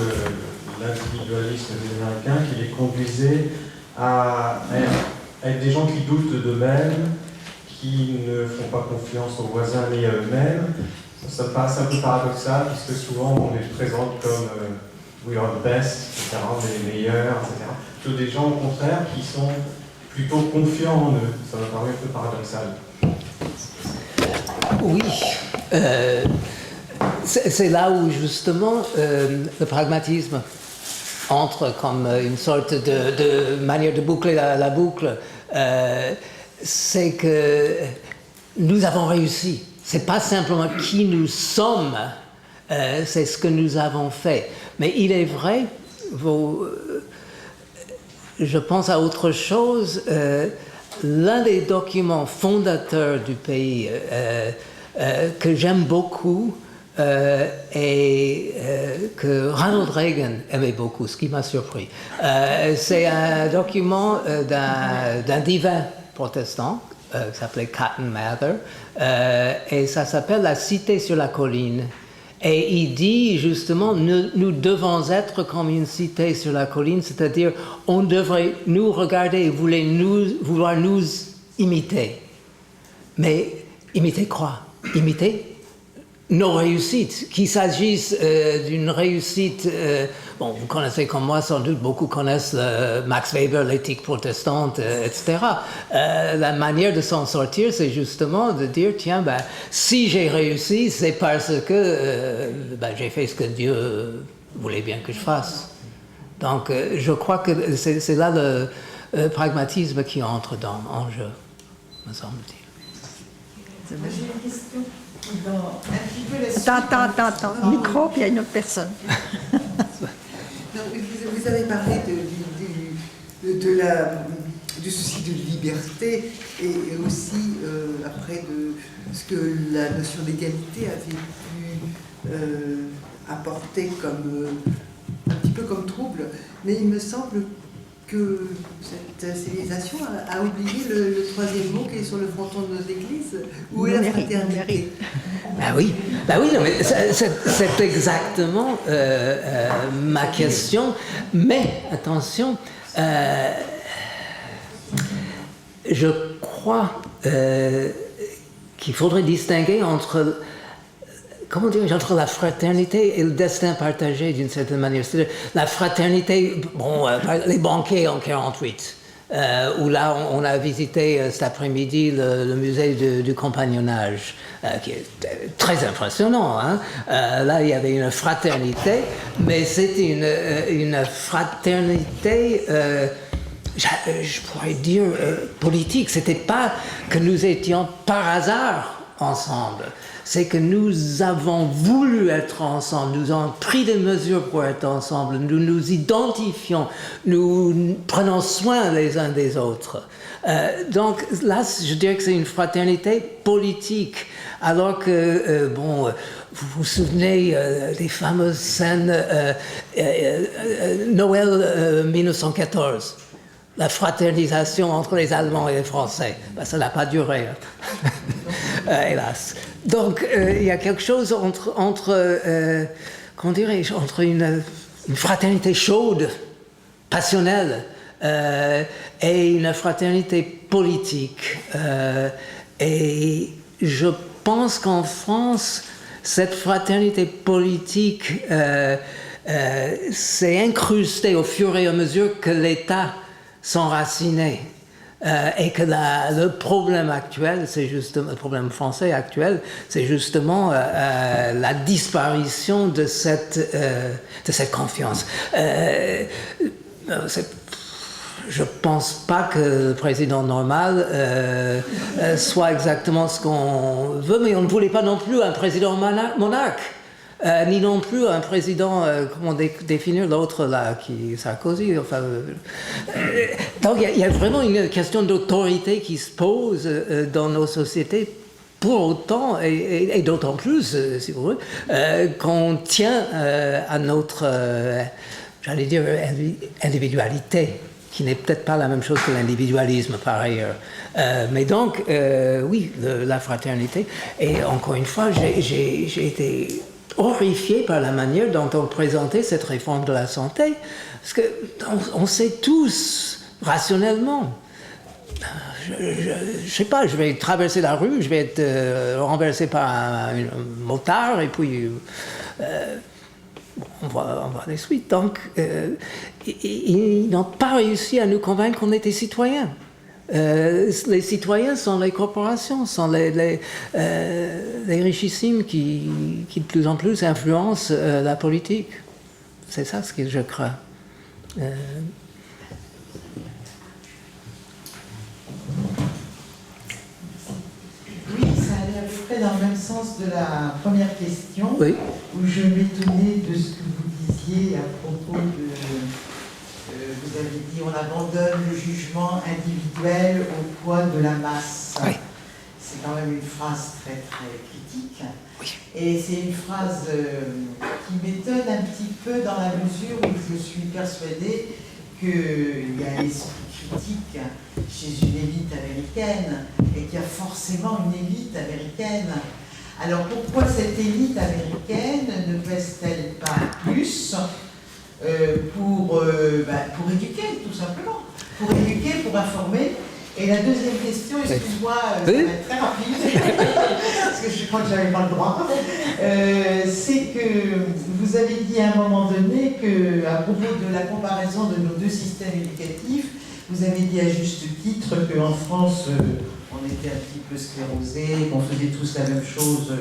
l'individualisme des Américains qui les conduisait à être des gens qui doutent d'eux-mêmes, qui ne font pas confiance aux voisins ni à eux-mêmes. Ça me paraît un peu paradoxal, puisque souvent on les présente comme we are the best, etc., on est les meilleurs, etc. Plutôt des gens, au contraire, qui sont plutôt confiants en eux. Ça me paraît un peu paradoxal. Oui. C'est là où, justement, le pragmatisme entre comme une sorte de manière de boucler la boucle. C'est que nous avons réussi. C'est pas simplement qui nous sommes, c'est ce que nous avons fait. Mais il est vrai, je pense à autre chose, l'un des documents fondateurs du pays que j'aime beaucoup et que Ronald Reagan aimait beaucoup, ce qui m'a surpris. C'est un document d'un divin protestant qui s'appelait Cotton Mather, et ça s'appelle La Cité sur la colline. Et il dit justement, nous devons être comme une cité sur la colline, c'est-à-dire on devrait nous regarder et vouloir nous imiter. Mais imiter quoi? Imiter nos réussites, qu'il s'agisse d'une réussite, bon, vous connaissez comme moi, sans doute, beaucoup connaissent Max Weber, l'éthique protestante, etc. La manière de s'en sortir, c'est justement de dire, tiens, ben, si j'ai réussi, c'est parce que ben, j'ai fait ce que Dieu voulait bien que je fasse. Donc, je crois que c'est là le pragmatisme qui entre en jeu, me semble-t-il. J'ai une question. Attends. Micro, puis il y a une autre personne. Vous avez parlé du souci de liberté et aussi après de ce que la notion d'égalité avait pu apporter comme un petit peu comme trouble. Mais il me semble que cette civilisation a oublié le troisième mot qui est sur le fronton de nos églises, où est la fraternité. Ben oui, non, mais c'est exactement ma question. Mais attention, je crois qu'il faudrait distinguer entre la fraternité et le destin partagé d'une certaine manière. C'est-à-dire la fraternité, bon, les banquets en 1948, où là on a visité cet après-midi le musée du compagnonnage, qui est très impressionnant. Hein. Là il y avait une fraternité, mais c'était une fraternité, je pourrais dire, politique. C'était pas que nous étions par hasard ensemble. C'est que nous avons voulu être ensemble, nous avons pris des mesures pour être ensemble, nous nous identifions, nous prenons soin les uns des autres. Donc là, je dirais que c'est une fraternité politique, alors que, bon, vous vous souvenez des fameuses scènes Noël 1914. La fraternisation entre les Allemands et les Français. Ben, ça n'a pas duré, hélas. Donc, il y a quelque chose entre comment dirais-je, entre une fraternité chaude, passionnelle, et une fraternité politique. Et je pense qu'en France, cette fraternité politique s'est incrustée au fur et à mesure que l'État s'enracinait. Et que le problème actuel, c'est justement le problème français actuel, c'est justement la disparition de cette confiance. Je pense pas que le président normal soit exactement ce qu'on veut, mais on ne voulait pas non plus un président monarque. Ni non plus un président, comment définir l'autre là, Sarkozy. Enfin, donc il y a vraiment une question d'autorité qui se pose dans nos sociétés. Pour autant, et d'autant plus, si vous voulez, qu'on tient à notre, j'allais dire, individualité, qui n'est peut-être pas la même chose que l'individualisme par ailleurs. Mais donc, oui, la fraternité. Et encore une fois, j'ai été horrifié par la manière dont on présentait cette réforme de la santé. Parce qu'on sait tous, rationnellement, je sais pas, je vais traverser la rue, je vais être renversé par un motard, et puis on voit les suites. Donc, ils n'ont pas réussi à nous convaincre qu'on était citoyens. Les citoyens sont les corporations, sont les richissimes qui de plus en plus influencent la politique. C'est ça ce que je crois. Oui, ça allait à peu près dans le même sens de la première question, Oui. où je m'étonnais de ce que vous disiez à propos de... vous avez dit on abandonne le jugement individuel au poids de la masse. Oui. C'est quand même une phrase très très critique. Oui. Et c'est une phrase qui m'étonne un petit peu dans la mesure où je suis persuadée qu'il y a un esprit critique chez une élite américaine et qu'il y a forcément une élite américaine. Alors pourquoi cette élite américaine ne pèse-t-elle pas plus pour éduquer, tout simplement, pour éduquer, pour informer? Et la deuxième question, excuse-moi, ça va être très rapide, parce que je crois que je n'avais pas le droit, c'est que vous avez dit à un moment donné qu'à propos de la comparaison de nos deux systèmes éducatifs, vous avez dit à juste titre qu'en France, on était un petit peu sclérosés, qu'on faisait tous la même chose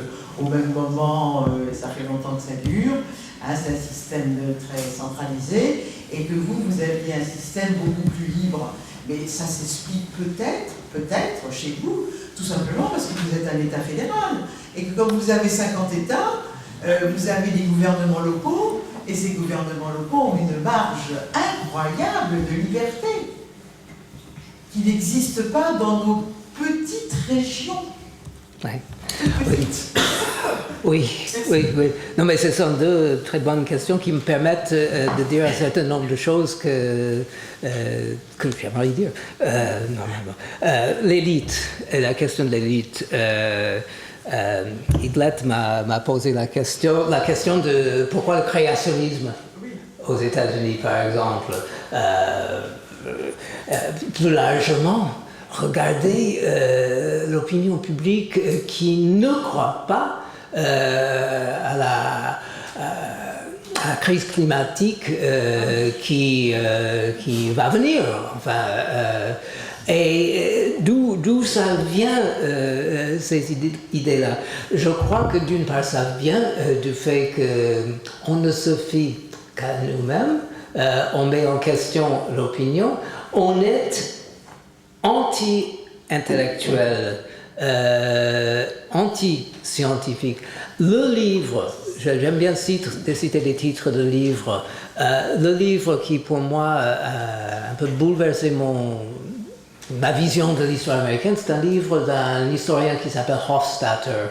au même moment, ça fait longtemps que ça dure. Hein, c'est un système très centralisé, et que vous aviez un système beaucoup plus libre. Mais ça s'explique peut-être chez vous, tout simplement parce que vous êtes un État fédéral. Et que comme vous avez 50 États, vous avez des gouvernements locaux, et ces gouvernements locaux ont une marge incroyable de liberté, qui n'existe pas dans nos petites régions. Ouais. Oui. Non, mais ce sont deux très bonnes questions qui me permettent de dire un certain nombre de choses que j'aimerais dire. Normalement. L'élite, la question de l'élite. Idlet m'a posé la question de pourquoi le créationnisme aux États-Unis, par exemple. Plus largement, regardez l'opinion publique qui ne croit pas à la crise climatique qui va venir. Enfin, et d'où ça vient, ces idées-là? Je crois que d'une part, ça vient du fait qu'on ne se fie qu'à nous-mêmes, on met en question l'opinion, on est anti-intellectuel, anti-scientifique. Le livre, j'aime bien citer des titres de livres, le livre qui pour moi a un peu bouleversé ma vision de l'histoire américaine, c'est un livre d'un historien qui s'appelle Hofstadter,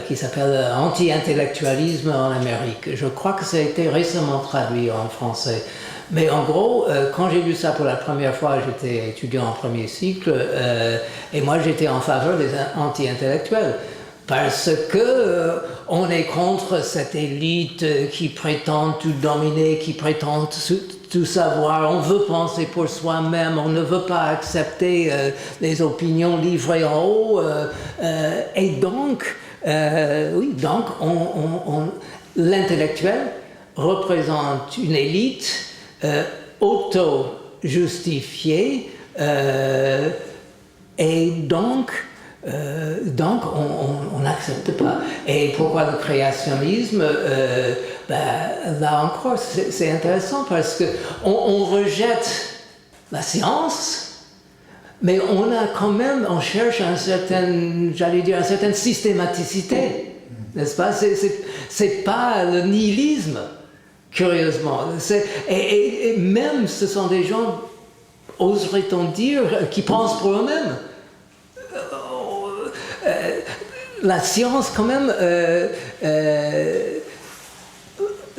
qui s'appelle Anti-intellectualisme en Amérique. Je crois que ça a été récemment traduit en français. Mais en gros, quand j'ai lu ça pour la première fois, j'étais étudiant en premier cycle, et moi j'étais en faveur des anti-intellectuels, parce que on est contre cette élite qui prétend tout dominer, qui prétend tout savoir. On veut penser pour soi-même, on ne veut pas accepter les opinions livrées en haut, et donc, l'intellectuel représente une élite auto-justifiée, et donc on n'accepte pas. Et pourquoi le créationnisme? Là encore, c'est intéressant parce qu'on rejette la science, mais on cherche une certaine systématicité, n'est-ce pas? C'est pas le nihilisme, curieusement. Et même, ce sont des gens, oserait-on dire, qui pensent pour eux-mêmes. La science, quand même,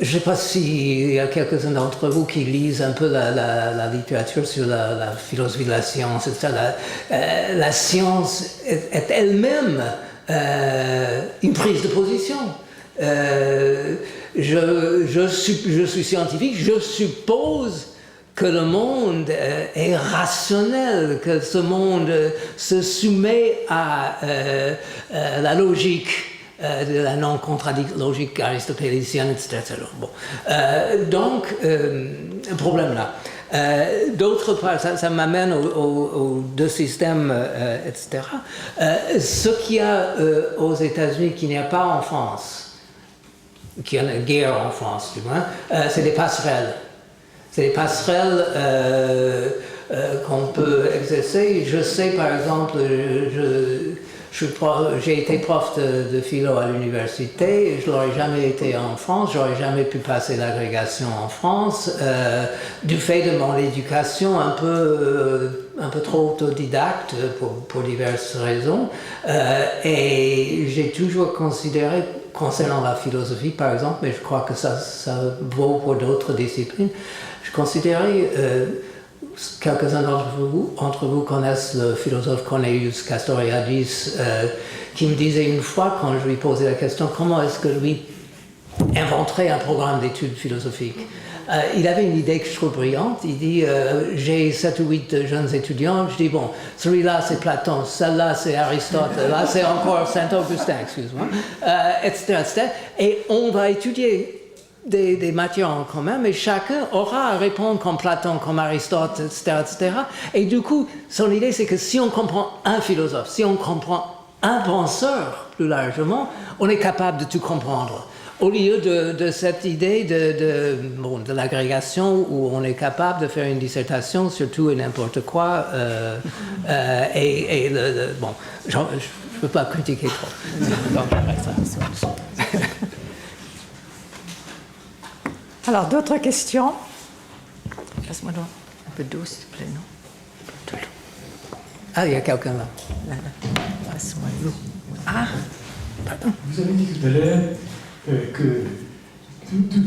je ne sais pas s'il y a quelques-uns d'entre vous qui lisent un peu la littérature sur la philosophie de la science, etc. La science est elle-même une prise de position. je suis scientifique, je suppose que le monde est rationnel, que ce monde se soumet à la logique, de la non-contradiction logique aristotélicienne, etc. Bon. Donc, un problème là. D'autre part, ça m'amène aux deux systèmes, etc. Ce qu'il y a aux États-Unis qu'il n'y a pas en France, qu'il y a une guerre en France, du moins, c'est des passerelles. C'est des passerelles qu'on peut exercer. Je sais, par exemple, j'ai été prof de philo à l'université, je n'aurais jamais été en France, j'aurais jamais pu passer l'agrégation en France, du fait de mon éducation un peu trop autodidacte pour diverses raisons. Et j'ai toujours considéré, concernant la philosophie par exemple, mais je crois que ça vaut pour d'autres disciplines, je considérais, quelques-uns d'entre vous connaissent le philosophe Cornelius Castoriadis, qui me disait une fois, quand je lui posais la question, comment est-ce que lui inventerait un programme d'études philosophiques. Il avait une idée que je trouve brillante. Il dit, j'ai 7 ou 8 jeunes étudiants, je dis, bon, celui-là c'est Platon, celle-là c'est Aristote, là c'est encore Saint-Augustin, excuse-moi, etc., etc. Et on va étudier des matières en commun, mais chacun aura à répondre comme Platon, comme Aristote, etc., etc. Et du coup, son idée, c'est que si on comprend un philosophe, si on comprend un penseur plus largement, on est capable de tout comprendre. Au lieu de cette idée de l'agrégation où on est capable de faire une dissertation sur tout et n'importe quoi, bon, je ne peux pas critiquer trop. Donc, ça. Alors, d'autres questions? Passe-moi donc un peu d'eau, s'il te plaît, non? De l'eau. Ah, il y a quelqu'un là. Là. Passe-moi de l'eau. Ah, pardon. Vous avez dit tout à l'heure que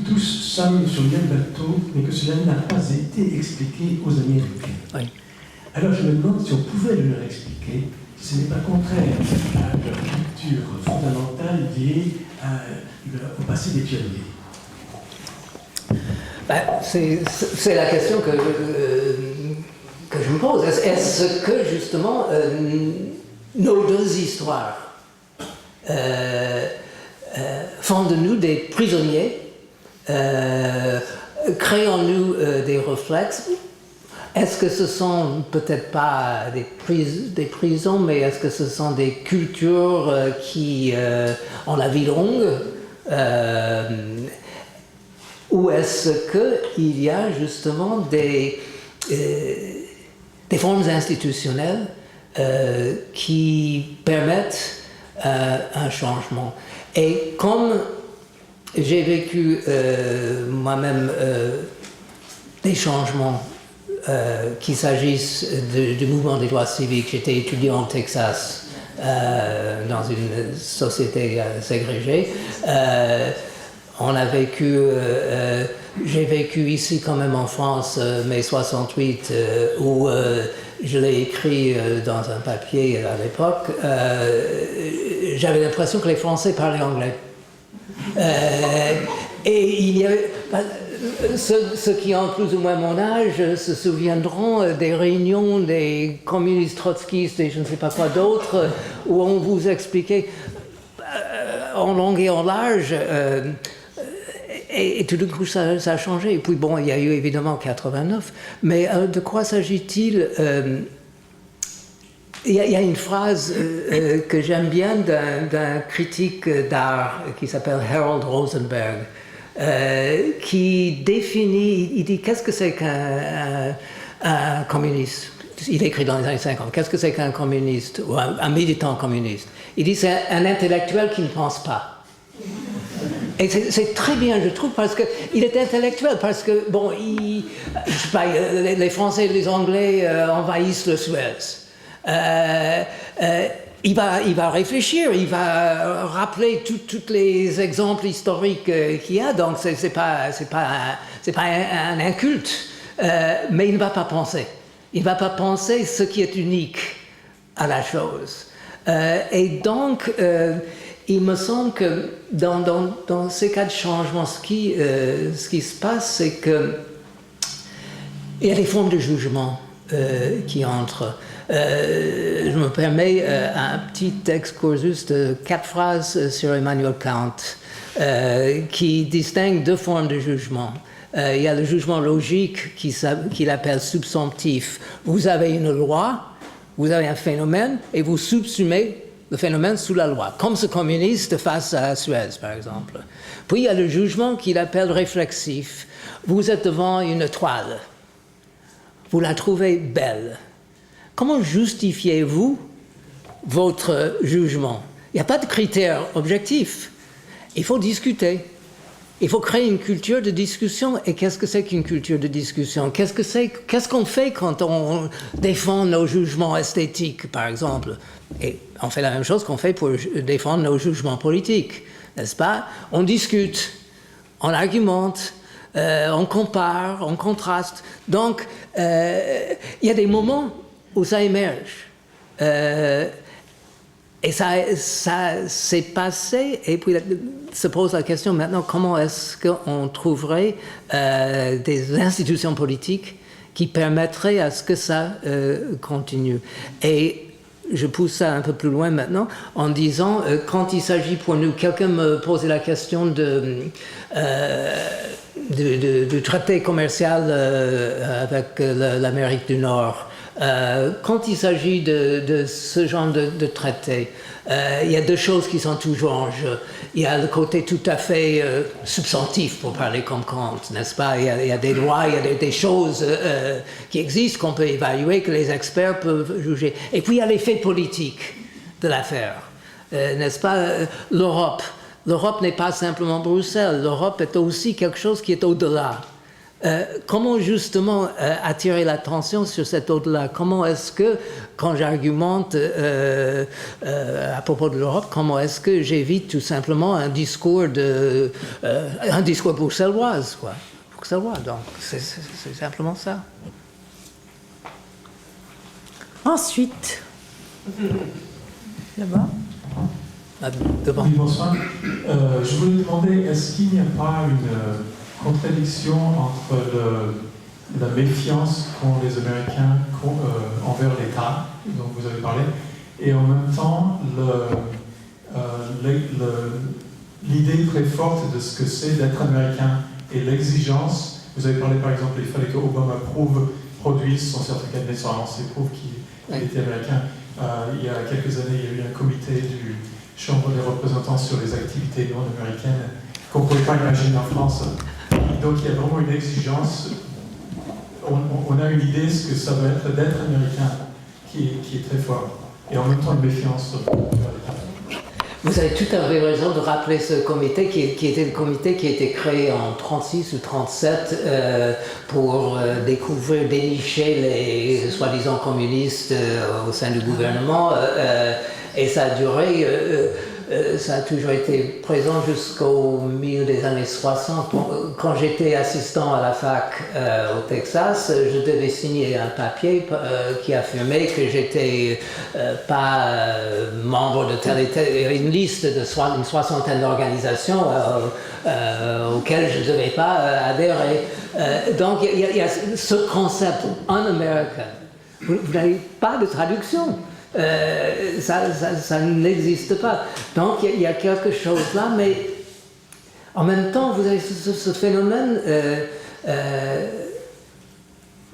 tous sommes sur le même bateau, mais que cela n'a pas été expliqué aux Américains. Oui. Alors je me demande si on pouvait leur expliquer si ce n'est pas contraire à leur culture fondamentale liée au passé des pionniers. Ben, c'est la question que je me pose. Est-ce que justement nos deux histoires font de nous des prisonniers, créent en nous des réflexes? Est-ce que ce sont peut-être pas des prisons, mais est-ce que ce sont des cultures qui ont la vie longue? Ou est-ce qu'il y a justement des formes institutionnelles qui permettent un changement? Et comme j'ai vécu moi-même des changements, qu'il s'agisse du mouvement des droits civiques, j'étais étudiant au Texas dans une société ségrégée. On a vécu, j'ai vécu ici quand même en France, mai 68, où je l'ai écrit dans un papier à l'époque. J'avais l'impression que les Français parlaient anglais. Et il y avait, ceux qui ont plus ou moins mon âge se souviendront des réunions des communistes trotskistes et je ne sais pas quoi d'autres, où on vous expliquait en long et en large. Et tout d'un coup, ça a changé. Et puis, bon, il y a eu évidemment 89. Mais de quoi s'agit-il? Il y a une phrase que j'aime bien d'un critique d'art qui s'appelle Harold Rosenberg, qui définit, il dit, qu'est-ce que c'est qu'un communiste? Il écrit dans les années 50, qu'est-ce que c'est qu'un communiste ou un militant communiste? Il dit, c'est un intellectuel qui ne pense pas. Et c'est très bien, je trouve, parce qu'il est intellectuel, parce que, bon, je sais pas, les Français et les Anglais envahissent le Suez. Il va réfléchir, il va rappeler tous les exemples historiques qu'il y a, donc c'est pas un inculte, mais il ne va pas penser. Il ne va pas penser ce qui est unique à la chose. Et donc, il me semble que dans ces cas de changement, ce qui se passe, c'est qu'il y a des formes de jugement qui entrent. Je me permets un petit excursus de 4 phrases sur Emmanuel Kant qui distingue 2 formes de jugement. Il y a le jugement logique qu'il appelle substantif. Vous avez une loi, vous avez un phénomène et vous subsumez le phénomène sous la loi, comme ce communiste face à Suez, par exemple. Puis il y a le jugement qu'il appelle réflexif. Vous êtes devant une toile, vous la trouvez belle. Comment justifiez-vous votre jugement? Il n'y a pas de critères objectifs. Il faut discuter. Il faut créer une culture de discussion. Et qu'est-ce que c'est qu'une culture de discussion? Qu'est-ce qu'on fait quand on défend nos jugements esthétiques, par exemple? Et on fait la même chose qu'on fait pour défendre nos jugements politiques, n'est-ce pas? On discute, on argumente, on compare, on contraste. Donc, il y a des moments où ça émerge. Et ça s'est passé, et puis se pose la question maintenant, comment est-ce qu'on trouverait des institutions politiques qui permettraient à ce que ça continue? Et je pousse ça un peu plus loin maintenant en disant, quand il s'agit pour nous, quelqu'un me posait la question du traité commercial avec l'Amérique du Nord. Quand il s'agit de ce genre de traité, il y a 2 choses qui sont toujours en jeu. Il y a le côté tout à fait substantif, pour parler comme Kant, n'est-ce pas? Il y a des lois, il y a des choses qui existent, qu'on peut évaluer, que les experts peuvent juger. Et puis il y a l'effet politique de l'affaire, n'est-ce pas? L'Europe. L'Europe n'est pas simplement Bruxelles. L'Europe est aussi quelque chose qui est au-delà. Comment justement attirer l'attention sur cet au-delà? Comment est-ce que, quand j'argumente à propos de l'Europe, comment est-ce que j'évite tout simplement un discours bruxellois, quoi? Bruxellois, donc c'est simplement ça. Ensuite, là-bas. Devant. Oui, bonsoir. Je voulais demander, est-ce qu'il n'y a pas une contradiction entre la méfiance qu'ont les Américains envers l'État, dont vous avez parlé, et en même temps l'idée très forte de ce que c'est d'être américain et l'exigence? Vous avez parlé par exemple, il fallait qu'Obama produise son certificat de naissance et prouve qu'il était américain. Il y a quelques années, il y a eu un comité du Chambre des représentants sur les activités non américaines qu'on ne pouvait pas imaginer en France. Donc il y a vraiment une exigence, on a une idée de ce que ça va être d'être américain qui est très fort, et en même temps une méfiance vers l'État. Vous avez tout à fait raison de rappeler ce comité qui était le comité qui a été créé en 1936 ou 1937 pour découvrir, dénicher les soi-disant communistes au sein du gouvernement, et ça a duré... ça a toujours été présent jusqu'au milieu des années 60. Quand j'étais assistant à la fac au Texas, je devais signer un papier qui affirmait que j'étais pas membre de telle et telle, il y avait une liste de une 60aine d'organisations auxquelles je ne devais pas adhérer. Donc il y a ce concept un-américain. Vous n'avez pas de traduction. Ça n'existe pas. Donc il y a quelque chose là, mais en même temps, vous avez ce phénomène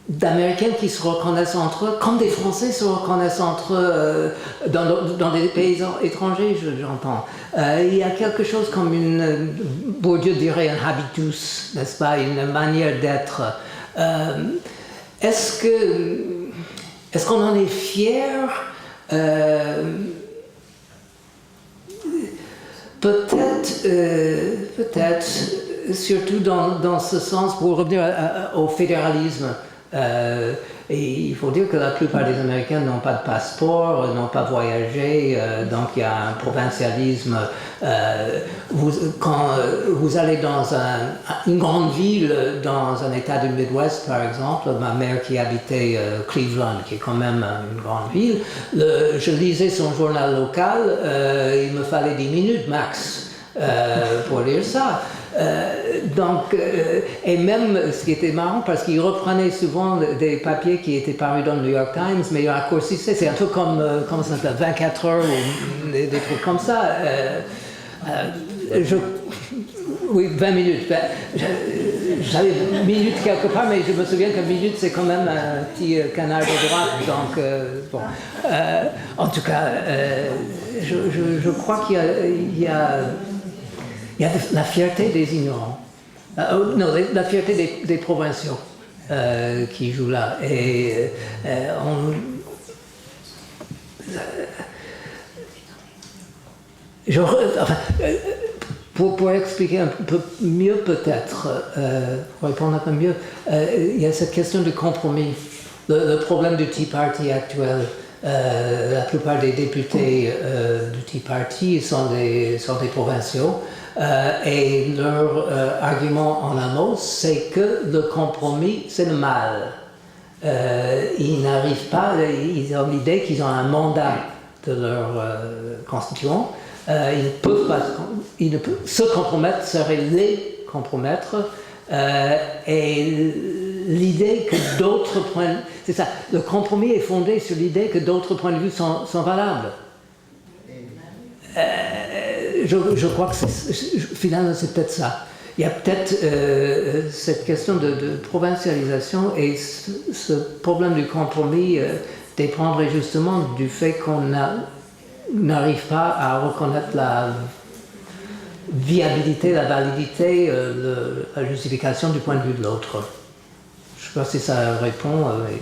d'Américains qui se reconnaissent entre eux, comme des Français se reconnaissent entre eux dans des pays étrangers, j'entends. Il y a quelque chose comme Bourdieu dirait un habitus, n'est-ce pas, une manière d'être. Est-ce qu'on en est fier? Peut-être, surtout dans ce sens, pour revenir au fédéralisme, Et il faut dire que la plupart des Américains n'ont pas de passeport, n'ont pas voyagé, donc il y a un provincialisme. Quand vous allez dans une grande ville, dans un état du Midwest par exemple, ma mère qui habitait Cleveland, qui est quand même une grande ville, je lisais son journal local, il me fallait 10 minutes max pour lire ça. Et même ce qui était marrant, parce qu'il reprenait souvent des papiers qui étaient parus dans le New York Times, mais il raccourcissait, c'est un peu comme, comment ça s'appelle, 24 heures ou des trucs comme ça. Oui, 20 minutes. J'avais minutes quelque part, mais je me souviens que minute c'est quand même un petit canard de droite. Donc, bon. En tout cas, je crois qu'il y a la fierté des ignorants. Non, la fierté des provinciaux qui jouent là. Et pour expliquer un peu mieux peut-être, pour répondre un peu mieux, il y a cette question du compromis, le problème du Tea Party actuel. La plupart des députés du Tea Party sont des provinciaux. Et leur argument en un mot, c'est que le compromis, c'est le mal. Ils n'arrivent pas, ils ont l'idée qu'ils ont un mandat de leur constituant. Ils ne peuvent pas, se compromettre serait les compromettre. Et l'idée que d'autres points, c'est ça, le compromis est fondé sur l'idée que d'autres points de vue sont valables. Je crois que finalement c'est peut-être ça. Il y a peut-être cette question de provincialisation et ce problème du compromis dépendrait justement du fait qu'on n'arrive pas à reconnaître la viabilité, la validité, la justification du point de vue de l'autre. Je ne sais pas si ça répond, mais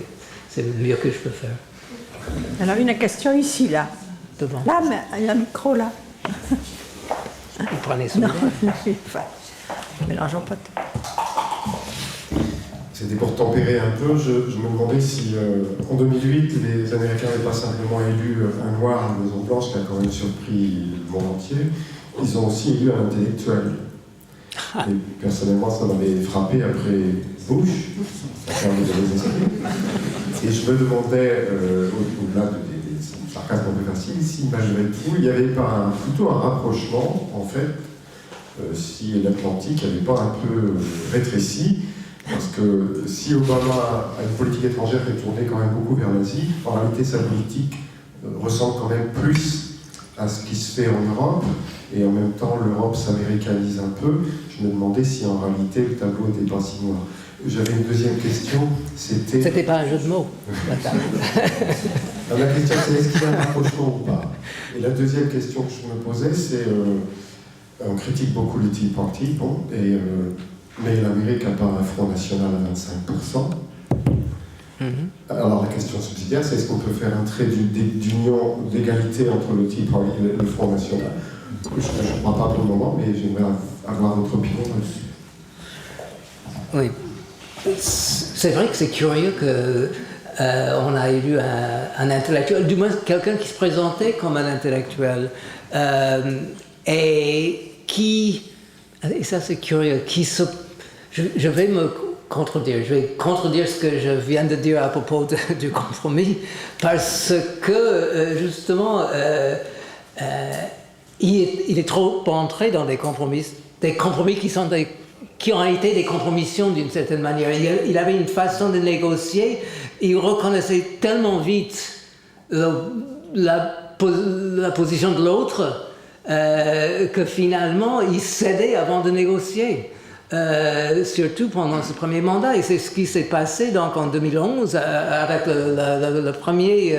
c'est le mieux que je peux faire. Alors une question ici, là. Devant. Là, mais il y a un micro là. Vous prenez celui-là. Non, enfin, mélangeons pas tout. C'était pour tempérer un peu, je me demandais si en 2008, les Américains n'avaient pas simplement élu un noir à la Maison Blanche, qui a quand même surpris le monde entier, ils ont aussi élu un intellectuel. Et personnellement, ça m'avait frappé après Bush, ça fait des esprits. Et je me demandais, au-delà des sarcasmes un peu faciles, si malgré tout, il y avait pas plutôt un rapprochement, en fait, si l'Atlantique n'avait pas un peu rétréci. Parce que si Obama a une politique étrangère qui est tournée quand même beaucoup vers l'Asie, en réalité sa politique ressemble quand même plus à ce qui se fait en Europe, et en même temps l'Europe s'américanise un peu. Je me demandais si en réalité le tableau n'était pas si noir. J'avais une deuxième question, c'était... C'était pas un jeu de mots. Alors, la question c'est est-ce qu'il y a un rapprochement ou pas? Et la deuxième question que je me posais, c'est... on critique beaucoup le Tea Party, bon, et... mais l'Amérique n'a pas un Front National à 25%. Alors la question subsidiaire, c'est est-ce qu'on peut faire un trait d'union, d'égalité entre le Tea Party et le Front National? Je ne crois pas pour le moment, mais j'aimerais avoir votre opinion là-dessus. Oui. C'est vrai que c'est curieux que on a élu un intellectuel, du moins quelqu'un qui se présentait comme un intellectuel, et ça c'est curieux, je vais me contredire, je vais contredire ce que je viens de dire à propos du compromis, parce que justement, il est trop entré dans des compromis qui ont été des compromissions d'une certaine manière. Il avait une façon de négocier, il reconnaissait tellement vite la position de l'autre que finalement il cédait avant de négocier. Surtout pendant ce premier mandat, et c'est ce qui s'est passé donc en 2011 avec le premier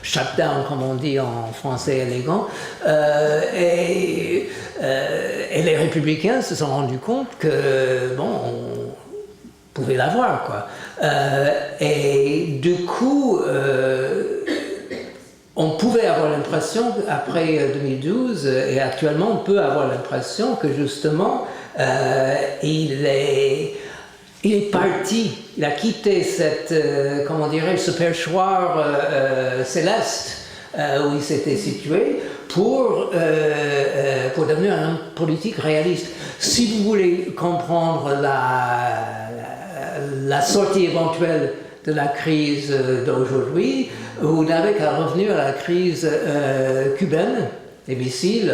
shutdown, comme on dit en français élégant, et les républicains se sont rendus compte que bon, on pouvait l'avoir, quoi. Et du coup, on pouvait avoir l'impression, après 2012, et actuellement on peut avoir l'impression que justement il est il est parti, il a quitté cette, comment dirais-je, ce perchoir céleste où il s'était situé pour devenir un homme politique réaliste. Si vous voulez comprendre la sortie éventuelle de la crise d'aujourd'hui, vous n'avez qu'à revenir à la crise cubaine, des missiles,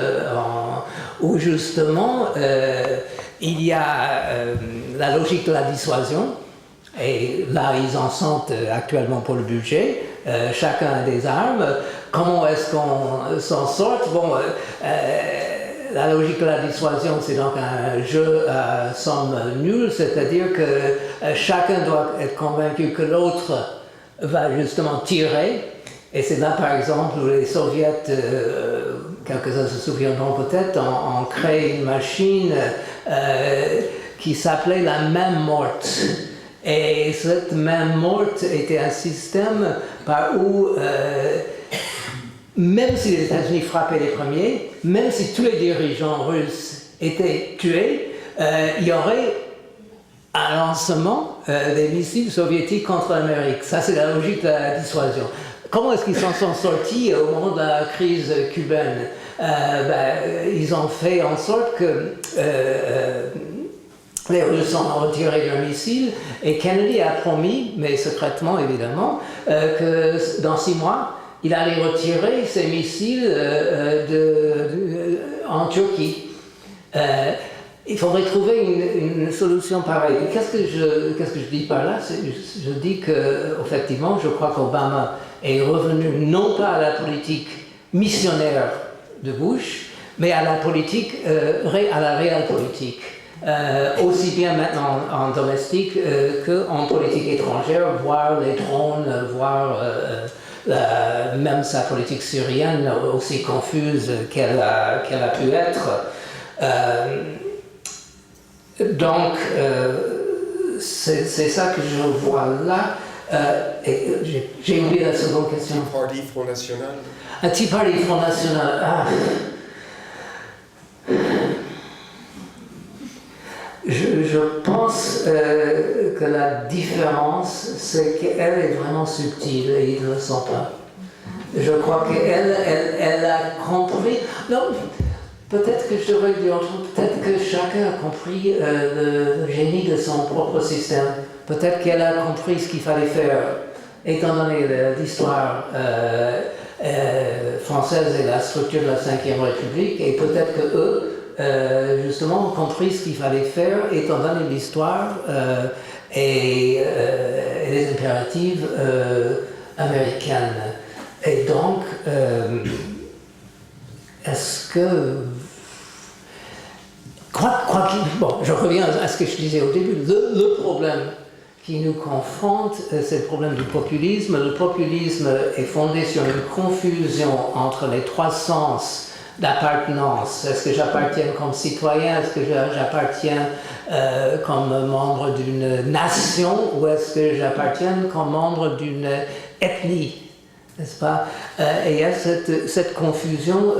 où justement il y a la logique de la dissuasion, et là ils en sentent actuellement pour le budget, chacun a des armes. Comment est-ce qu'on s'en sort? Bon, la logique de la dissuasion, c'est donc un jeu à somme nulle, c'est-à-dire que chacun doit être convaincu que l'autre va justement tirer. Et c'est là, par exemple, où les soviets, quelques-uns se souviendront peut-être, ont créé une machine qui s'appelait la main morte. Et cette main morte était un système par où, même si les États-Unis frappaient les premiers, même si tous les dirigeants russes étaient tués, il y aurait un lancement des missiles soviétiques contre l'Amérique. Ça, c'est la logique de la dissuasion. Comment est-ce qu'ils s'en sont sortis au moment de la crise cubaine? Ils ont fait en sorte que les Russes ont retiré leurs missiles et Kennedy a promis, mais secrètement évidemment, que dans 6 mois, il allait retirer ses missiles en Turquie. Il faudrait trouver une solution pareille. Qu'est-ce que je dis par là? Je dis qu'effectivement, je crois qu'Obama est revenu non pas à la politique missionnaire de Bush, mais à la politique, à la réelle politique. Aussi bien maintenant en domestique qu'en politique étrangère, voire les drones, voire même sa politique syrienne, aussi confuse qu'elle a pu être. Donc, c'est ça que je vois là. J'ai oublié la seconde question. Tea Party, Front National. Un Tea Party, Front National. Je pense que la différence, c'est qu'elle est vraiment subtile et ils ne le sont pas. Je crois qu'elle a compris. Non, peut-être que je devrais dire autrement, peut-être que chacun a compris le génie de son propre système. Peut-être qu'elle a compris ce qu'il fallait faire, étant donné l'histoire française et la structure de la Ve République, et peut-être que eux, justement, ont compris ce qu'il fallait faire, étant donné l'histoire et les impératifs américaines. Et donc, est-ce que... Bon, je reviens à ce que je disais au début. Le problème qui nous confronte, c'est le problème du populisme. Le populisme est fondé sur une confusion entre les 3 sens d'appartenance. Est-ce que j'appartiens comme citoyen? Est-ce que j'appartiens comme membre d'une nation? Ou est-ce que j'appartiens comme membre d'une ethnie? N'est-ce pas? Et il y a cette confusion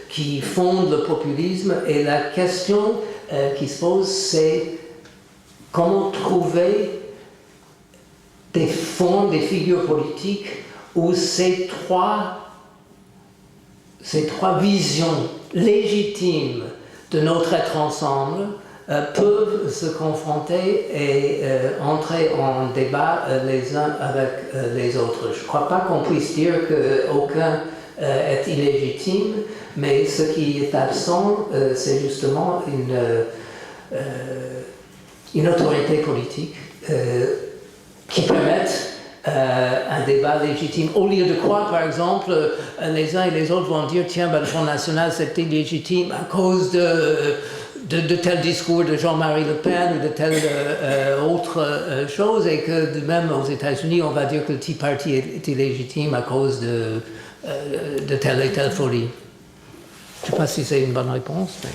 qui fonde le populisme, et la question qui se pose, c'est comment trouver des fonds, des figures politiques où ces trois visions légitimes de notre être ensemble peuvent se confronter et entrer en débat les uns avec les autres. Je ne crois pas qu'on puisse dire qu'aucun est illégitime, mais ce qui est absent, c'est justement une autorité politique qui permette un débat légitime. Au lieu de croire, par exemple, les uns et les autres vont dire, tiens, le Front National, c'était légitime à cause de tel discours de Jean-Marie Le Pen ou de telle autre chose, et que de même aux États-Unis, on va dire que le Tea Party est illégitime à cause de telle et telle folie. Je ne sais pas si c'est une bonne réponse. Mais...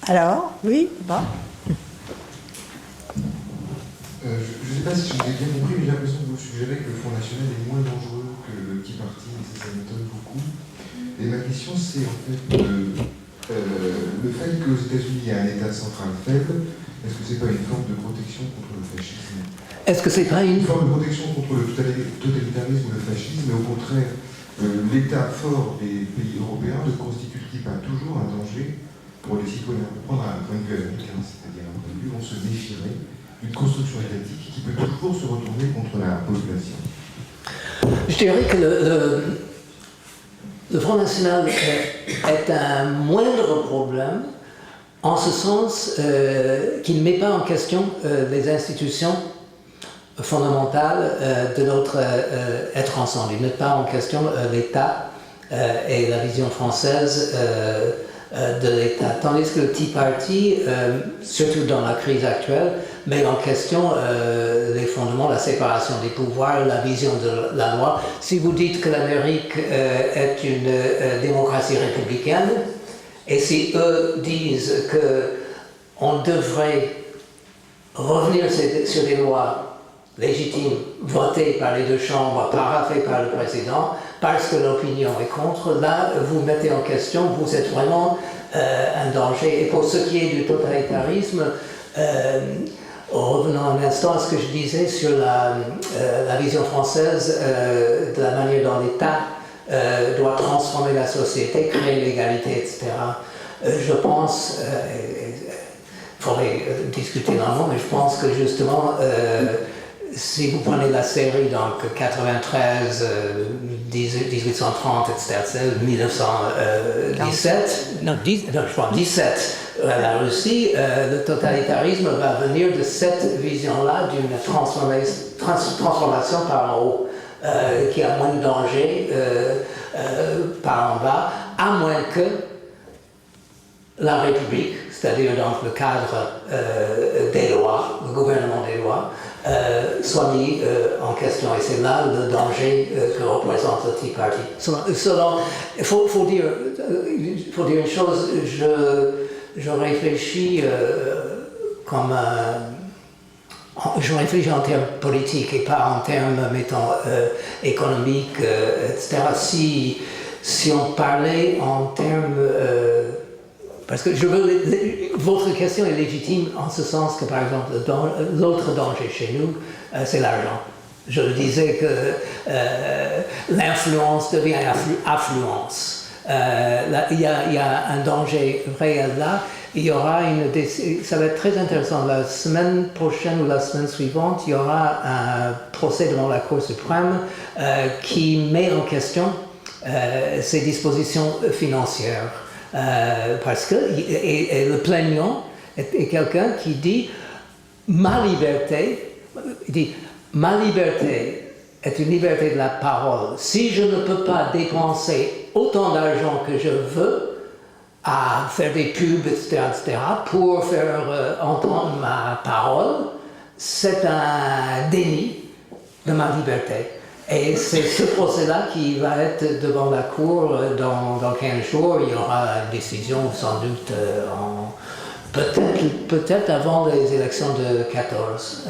Alors, oui, bon. Je ne sais pas si j'ai bien compris, mais j'ai l'impression que vous suggérez que le Front National est moins dangereux que le Tea Party, et ça m'étonne beaucoup. Et ma question, c'est en fait, Le fait qu'aux États-Unis il y a un État central faible, est-ce que c'est pas une forme de protection contre le fascisme? Est-ce que c'est pas Une forme de protection contre le totalitarisme ou le fascisme, mais au contraire, l'État fort des pays européens ne constitue-t-il pas toujours un danger pour les citoyens? Pour prendre un point de vue américain, c'est-à-dire un point de vue, on se méfierait d'une construction étatique qui peut toujours se retourner contre la population. Je dirais que le Front National est un moindre problème, en ce sens qu'il ne met pas en question les institutions fondamentales de notre être ensemble. Il ne met pas en question l'État et la vision française de l'État. Tandis que le Tea Party, surtout dans la crise actuelle, met en question les fondements, la séparation des pouvoirs, la vision de la loi. Si vous dites que l'Amérique est une démocratie républicaine, et si eux disent qu'on devrait revenir sur des lois légitimes, votées par les deux chambres, paraphées par le président, parce que l'opinion est contre, là, vous mettez en question, vous êtes vraiment un danger. Et pour ce qui est du totalitarisme, revenons un instant à ce que je disais sur la vision française de la manière dont l'État doit transformer la société, créer l'égalité, etc. Je pense, il faudrait discuter dans le monde, mais je pense que justement, si vous prenez la série, donc 93, 1830, etc., 1917, je crois 17, la Russie, le totalitarisme va venir de cette vision-là d'une transformation par en haut, qui a moins de danger par en bas, à moins que la République, c'est-à-dire donc le cadre des lois, le gouvernement des lois, soit mis en question. Et c'est là le danger que représente le Tea Party. Il faut dire une chose, je réfléchis je réfléchis en termes politiques et pas en termes, mettons, économiques, etc. Si on parlait en termes... parce que votre question est légitime en ce sens que, par exemple, l'autre danger chez nous, c'est l'argent. Je le disais que l'influence devient affluence. Il y a un danger réel là. Il y aura ça va être très intéressant. La semaine prochaine ou la semaine suivante, il y aura un procès devant la Cour suprême qui met en question ces dispositions financières. Parce que et le plaignant est quelqu'un qui dit ma liberté est une liberté de la parole. Si je ne peux pas dépenser autant d'argent que je veux à faire des pubs, etc., pour faire entendre ma parole, c'est un déni de ma liberté. Et c'est ce procès-là qui va être devant la Cour dans 15 jours. Il y aura une décision sans doute peut-être avant les élections de 14.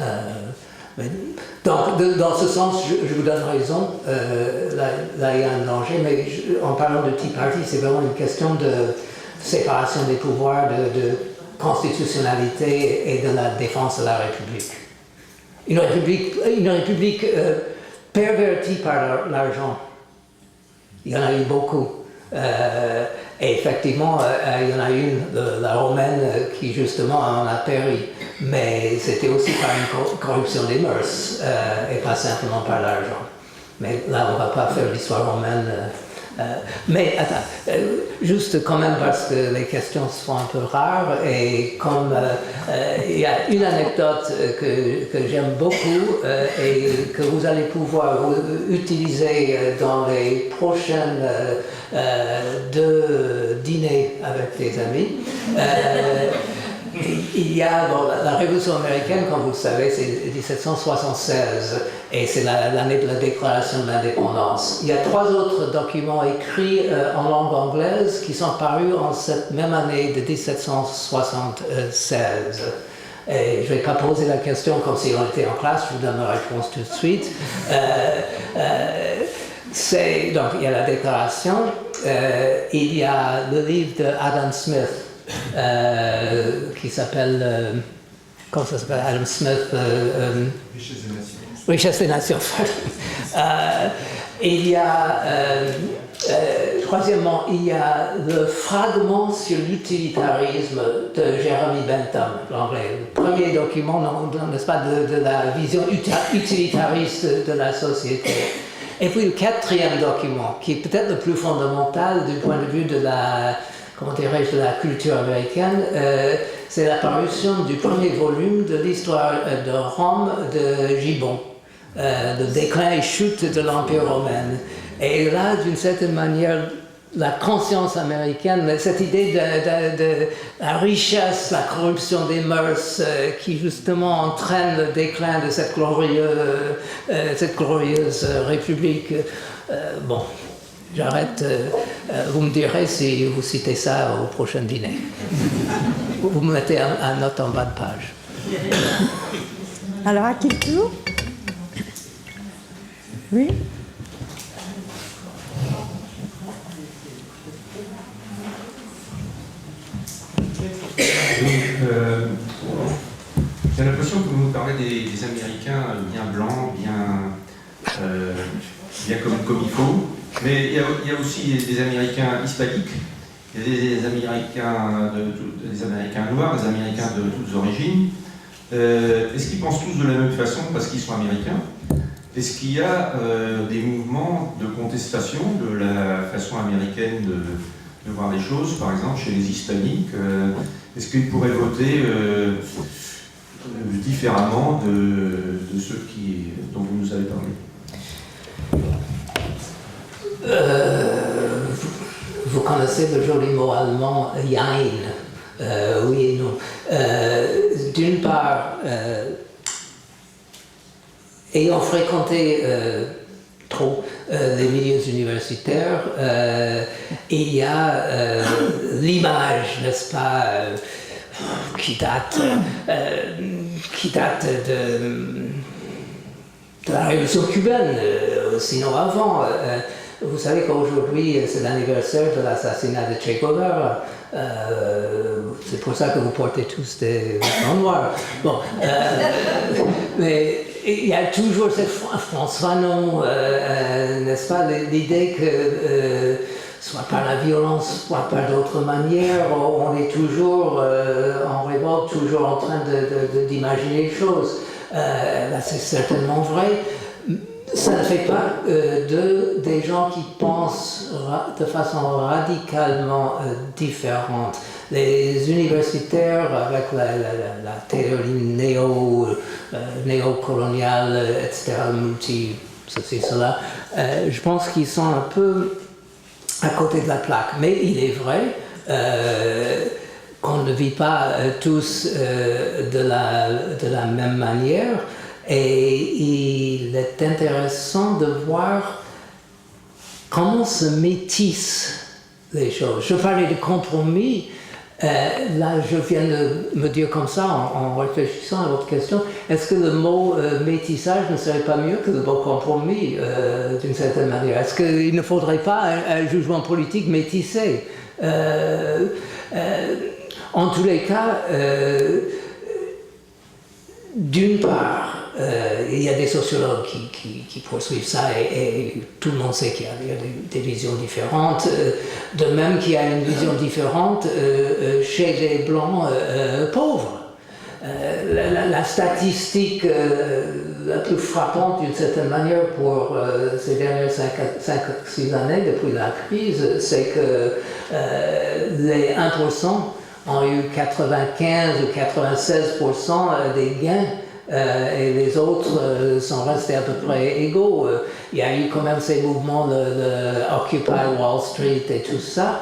Donc, dans ce sens, je vous donne raison, là il y a un danger, mais en parlant de Tea Party, c'est vraiment une question de séparation des pouvoirs, de constitutionnalité et de la défense de la République. Une république pervertie par l'argent. Il y en a eu beaucoup. Et effectivement, il y en a une, la romaine, qui justement en a péri. Mais c'était aussi par une corruption des mœurs, et pas simplement par l'argent. Mais là, on ne va pas faire l'histoire romaine. Mais attends, juste quand même parce que les questions sont un peu rares et comme il y a une anecdote que j'aime beaucoup et que vous allez pouvoir utiliser dans les prochaines deux dîners avec des amis. Il y a la Révolution américaine, comme vous le savez, c'est 1776 et c'est l'année de la Déclaration de l'Indépendance. Il y a 3 autres documents écrits en langue anglaise qui sont parus en cette même année de 1776. Et je ne vais pas poser la question comme si on était en classe, je vous donne la réponse tout de suite. Donc, il y a la déclaration, il y a le livre de Adam Smith qui s'appelle, comment ça s'appelle, Adam Smith, Richesse des nations. Richesse des nations. Il y a, troisièmement, il y a le fragment sur l'utilitarisme de Jeremy Bentham, l'anglais. Le premier document, n'est-ce pas, de la vision utilitariste de la société. Et puis le quatrième document, qui est peut-être le plus fondamental du point de vue de la, comment dirais-je, de la culture américaine, c'est l'apparition du premier volume de l'histoire de Rome de Gibbon, le déclin et chute de l'Empire romain. Et là, d'une certaine manière, la conscience américaine, cette idée de la richesse, la corruption des mœurs qui justement entraîne le déclin de cette glorieuse république. Bon, j'arrête. Vous me direz si vous citez ça au prochain dîner. Vous me mettez un note en bas de page. Alors, à qui le tour? Oui. J'ai l'impression que vous nous parlez des Américains bien blancs, bien comme il faut, mais il y a aussi des Américains hispaniques, il y a des Américains noirs, des Américains de toutes origines. Est-ce qu'ils pensent tous de la même façon parce qu'ils sont Américains? Est-ce qu'il y a des mouvements de contestation de la façon américaine de voir les choses, par exemple chez les hispaniques? Est-ce qu'ils pourraient voter différemment de ceux dont vous nous avez parlé? Vous connaissez le joli mot allemand Jein, oui et non. D'une part, ayant fréquenté trop les milieux universitaires, il y a l'image, n'est-ce pas, qui date de la révolution cubaine, sinon avant. Vous savez qu'aujourd'hui, c'est l'anniversaire de l'assassinat de Che Guevara. C'est pour ça que vous portez tous des vêtements noirs. Bon, mais il y a toujours cette France Fanon, n'est-ce pas, l'idée que, soit par la violence, soit par d'autres manières, on est toujours en révolte, toujours en train d'imaginer les choses. Là, c'est certainement vrai. Ça ne fait pas des gens qui pensent de façon radicalement différente. Les universitaires, avec la théorie néocoloniale, etc., ceci, cela, je pense qu'ils sont un peu à côté de la plaque. Mais il est vrai qu'on ne vit pas tous de la même manière. Et il est intéressant de voir comment se métissent les choses. Je parlais de compromis, là je viens de me dire comme ça en réfléchissant à votre question, est-ce que le mot métissage ne serait pas mieux que le mot compromis d'une certaine manière? Est-ce qu'il ne faudrait pas un jugement politique métissé? En tous les cas, d'une part, il y a des sociologues qui poursuivent ça et tout le monde sait qu'il y a des visions différentes. De même qu'il y a une vision différente chez les blancs pauvres. La statistique la plus frappante d'une certaine manière pour ces dernières 5-6 années depuis la crise, c'est que les 1% ont eu 95 ou 96% des gains. Et les autres sont restés à peu près égaux. Il y a eu quand même ces mouvements de Occupy Wall Street et tout ça.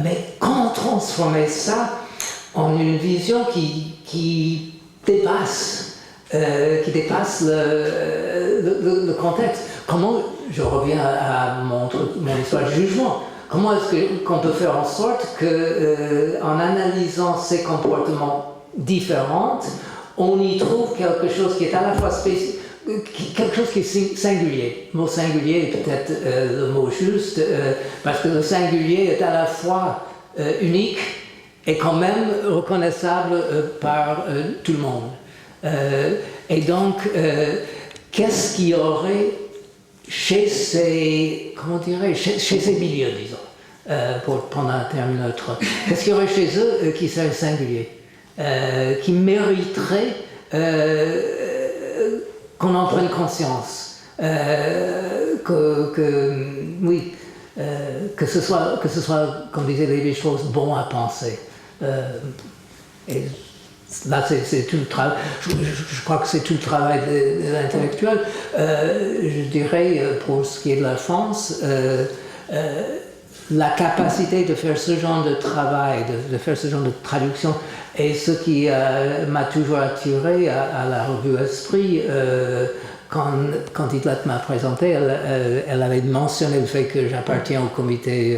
Mais comment transformer ça en une vision qui dépasse le contexte? Comment, je reviens à mon histoire de jugement, comment est-ce qu'on peut faire en sorte qu'en analysant ces comportements différents, on y trouve quelque chose qui est à la fois quelque chose qui est singulier. Le mot singulier est peut-être le mot juste, parce que le singulier est à la fois unique et quand même reconnaissable par tout le monde. Et donc, qu'est-ce qu'il y aurait chez ces, chez ces milieux, disons, pour prendre un terme neutre, qu'est-ce qu'il y aurait chez eux qui serait singulier, qui mériterait qu'on en prenne conscience, que ce soit, comme disaient les choses, bon à penser. Et là, c'est tout le travail. Je crois que c'est tout le travail de l'intellectuel. Je dirais, pour ce qui est de la France, la capacité de faire ce genre de travail, de faire ce genre de traduction, et ce qui m'a toujours attiré à la revue Esprit, quand Idlette m'a présenté, elle avait mentionné le fait que j'appartiens au comité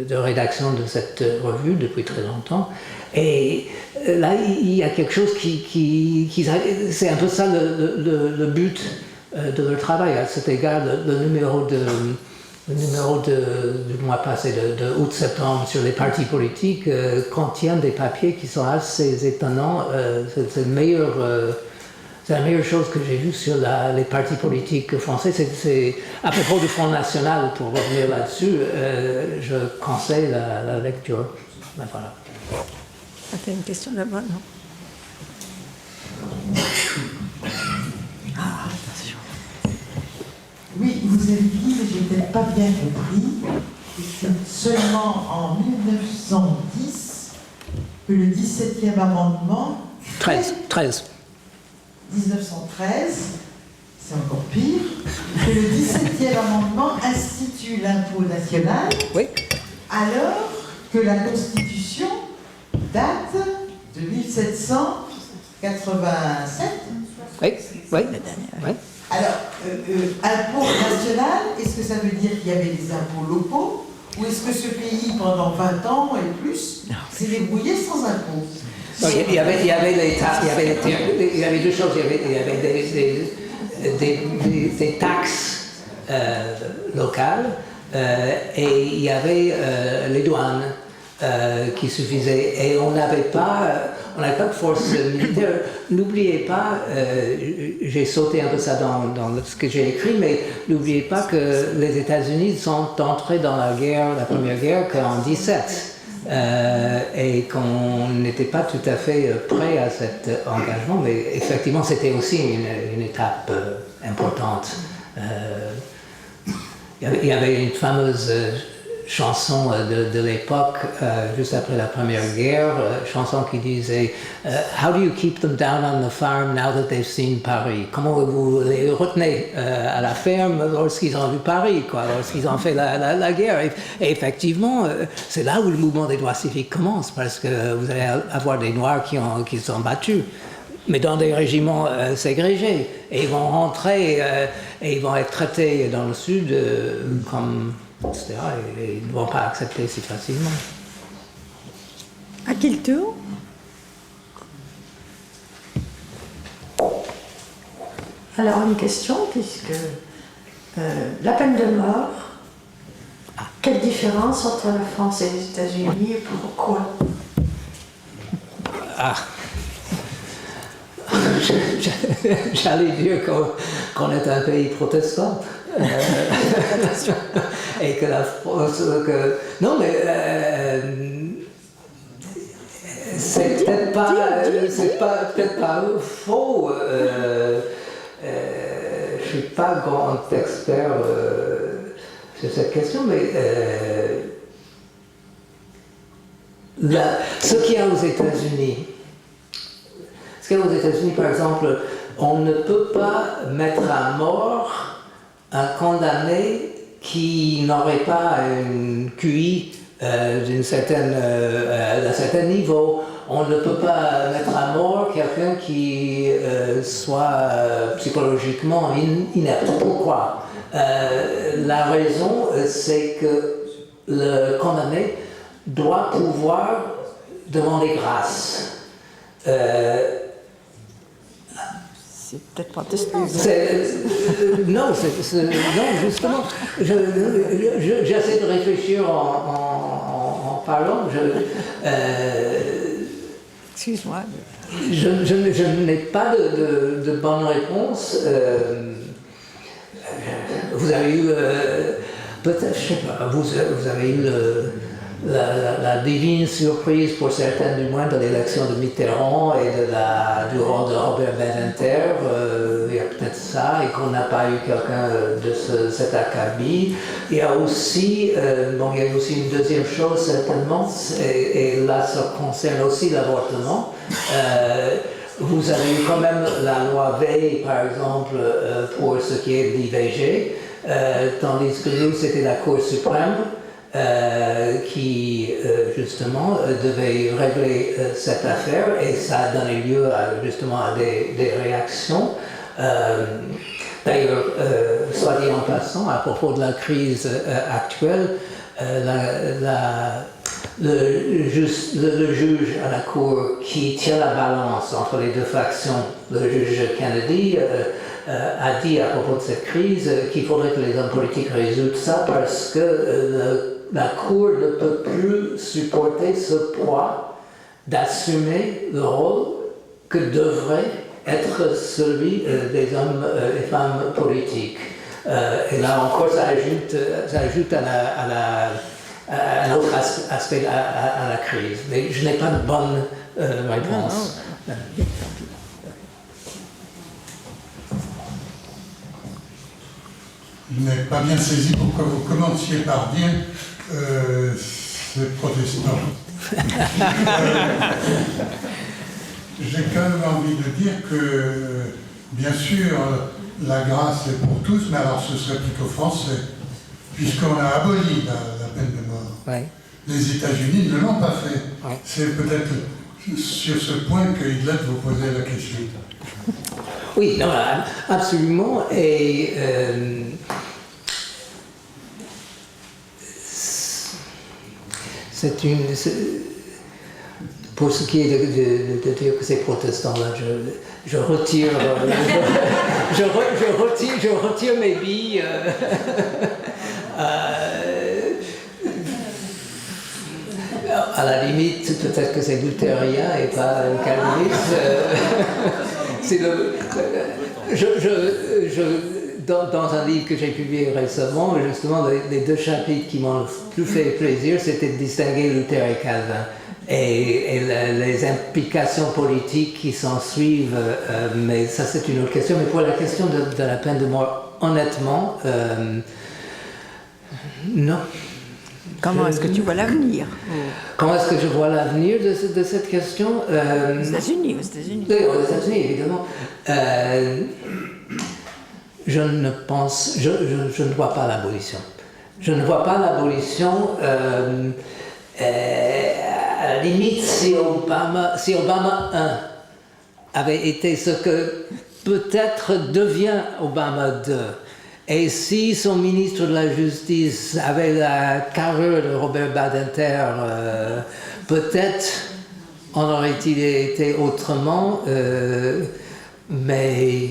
de rédaction de cette revue depuis très longtemps. Et là, il y a quelque chose c'est un peu ça le but de leur travail. À cet égard, le numéro du mois passé, de août-septembre, sur les partis politiques, contient des papiers qui sont assez étonnants. C'est la meilleure chose que j'ai vue sur les partis politiques français. C'est à propos du Front National, pour revenir là-dessus, je conseille la lecture. Ben, voilà. Ah, t'as une question là-bas, non? Ah, attention. Oui, vous avez dit, mais je n'ai peut-être pas bien compris, que c'est seulement en 1910 que le 17e amendement... 13. 1913, c'est encore pire, que le 17e amendement institue l'impôt national, oui, alors que la Constitution date de 1787. Oui. Alors, impôt national, est-ce que ça veut dire qu'il y avait des impôts locaux, ou est-ce que ce pays, pendant 20 ans et plus, s'est débrouillé sans impôts? Il y avait deux choses. Il y avait des taxes locales et il y avait les douanes qui suffisaient. Et on n'avait pas de force militaire. N'oubliez pas, j'ai sauté un peu ça dans ce que j'ai écrit, mais n'oubliez pas que les États-Unis sont entrés dans la première guerre qu'en 17. Et qu'on n'était pas tout à fait prêt à cet engagement, mais effectivement c'était aussi une étape importante. Il y avait une fameuse chanson de l'époque, juste après la Première Guerre, chanson qui disait How do you keep them down on the farm now that they've seen Paris? Comment vous les retenez à la ferme lorsqu'ils ont vu Paris, lorsqu'ils ont fait la guerre? Et effectivement, c'est là où le mouvement des droits civiques commence, parce que vous allez avoir des Noirs qui sont battus, mais dans des régiments ségrégés, et ils vont rentrer et ils vont être traités dans le Sud comme... etc. Et ils ne vont pas accepter si facilement. À qui le tour? Alors, une question, puisque la peine de mort, quelle différence entre la France et les États-Unis et pourquoi? J'allais dire qu'on est un pays protestant. Et que la France... non, mais c'est peut-être pas faux. Je ne suis pas grand expert sur cette question, mais ce qu'il y a aux États-Unis, par exemple, on ne peut pas mettre à mort un condamné qui n'aurait pas une QI d'un certain niveau. On ne peut pas mettre à mort quelqu'un qui soit psychologiquement inepte. Pourquoi? La raison, c'est que le condamné doit pouvoir demander grâce. c'est peut-être protestant. Non, justement, j'essaie de réfléchir en parlant. Excuse-moi. Je n'ai pas de bonne réponse. Vous avez eu, peut-être, je ne sais pas, vous avez eu la divine surprise pour certains du moins de l'élection de Mitterrand et du rôle de Robert Badinter, il y a peut-être ça, et qu'on n'a pas eu quelqu'un de cet acabit. Il y a aussi, une deuxième chose certainement, et là ça concerne aussi l'avortement. Vous avez eu quand même la loi Veil, par exemple, pour ce qui est de l'IVG, tandis que nous, c'était la Cour suprême qui, justement, devait régler cette affaire, et ça a donné lieu justement à des réactions. D'ailleurs, soit dit en passant, à propos de la crise actuelle, le juge à la Cour qui tient la balance entre les deux factions, le juge Kennedy, a dit à propos de cette crise qu'il faudrait que les hommes politiques résolvent ça parce que la Cour ne peut plus supporter ce poids d'assumer le rôle que devrait être celui des hommes et femmes politiques. Et là encore, ça ajoute un autre aspect à la crise. Mais je n'ai pas de bonne réponse. Non. Je n'ai pas bien saisi pourquoi vous commenciez par dire c'est protestant. J'ai quand même envie de dire que, bien sûr, la grâce est pour tous, mais alors ce serait plutôt français, puisqu'on a aboli la peine de mort. Ouais. Les États-Unis ne l'ont pas fait. Ouais. C'est peut-être sur ce point que Idlette vous posait la question. Oui, non, absolument. Et pour ce qui est de dire que c'est protestant, là, je retire, je retire mes billes. À la limite, peut-être que c'est luthérien et pas calviniste. Dans un livre que j'ai publié récemment, justement, les deux chapitres qui m'ont le plus fait plaisir, c'était de distinguer Luther et Calvin. Et les implications politiques qui s'en suivent, mais ça c'est une autre question. Mais pour la question de la peine de mort, honnêtement, non. Comment est-ce que tu vois l'avenir? Comment est-ce que je vois l'avenir de cette question? Aux États-Unis. Oui, aux États-Unis, évidemment. Je ne vois pas l'abolition. Je ne vois pas l'abolition. À la limite, si Obama 1 avait été ce que peut-être devient Obama 2, et si son ministre de la Justice avait la carrure de Robert Badinter, peut-être on aurait-il été autrement, mais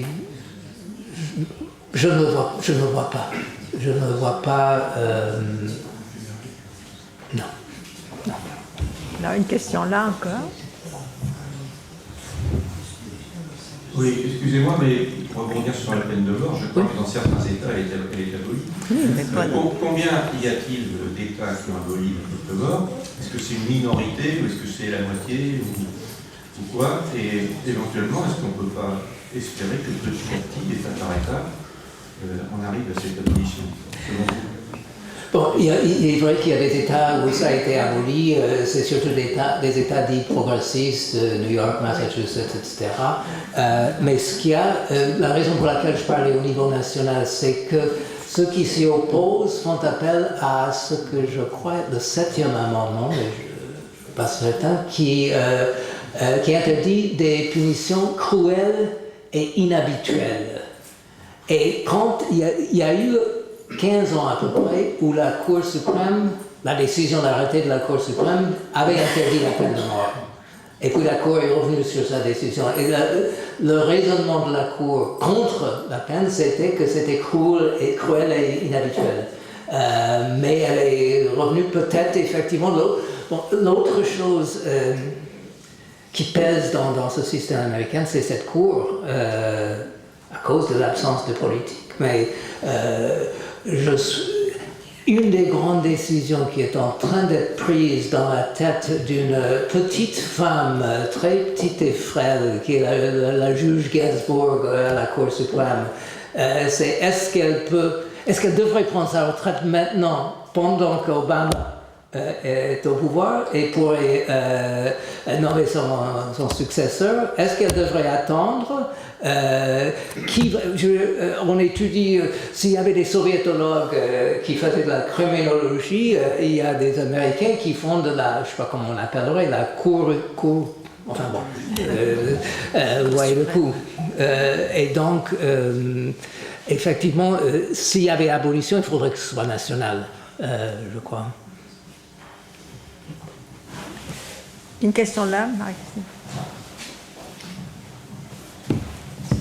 je ne vois pas. Je ne vois pas. Non. Alors, une question là encore. Oui, excusez-moi, mais pour rebondir sur la peine de mort, je crois que dans certains États, elle est abolie. Combien y a-t-il d'États qui ont aboli la peine de mort? Est-ce que c'est une minorité ou est-ce que c'est la moitié ou quoi? Et éventuellement, est-ce qu'on ne peut pas espérer que petit à petit, État par État, on arrive à cette abolition, selon vous? Bon, il est vrai qu'il y a des États où ça a été aboli, c'est surtout des États dits progressistes, New York, Massachusetts, etc. Mais ce qu'il y a, la raison pour laquelle je parlais au niveau national, c'est que ceux qui s'y opposent font appel à ce que je crois le 7e amendement, mais je ne suis pas certain, qui interdit des punitions cruelles et inhabituelles. Et quand il y a eu 15 ans à peu près, où la Cour suprême, la décision d'arrêter de la Cour suprême avait interdit la peine de mort. Et puis la Cour est revenue sur sa décision. Et le raisonnement de la Cour contre la peine, c'était que c'était cruel et inhabituel. Mais elle est revenue peut-être effectivement. L'autre chose qui pèse dans ce système américain, c'est cette Cour, à cause de l'absence de politique. Mais une des grandes décisions qui est en train d'être prise dans la tête d'une petite femme, très petite et frêle, qui est la juge Ginsburg à la Cour suprême, c'est est-ce qu'elle devrait prendre sa retraite maintenant, pendant qu'Obama est au pouvoir, et pourrait nommer son successeur? Est-ce qu'elle devrait attendre? On étudie, s'il y avait des soviétologues qui faisaient de la criminologie, il y a des Américains qui font de la, je ne sais pas comment on appellerait, la cour enfin bon, vous voyez le coup. Et donc, effectivement, s'il y avait abolition, il faudrait que ce soit national, je crois. Une question là, Marie-Christine.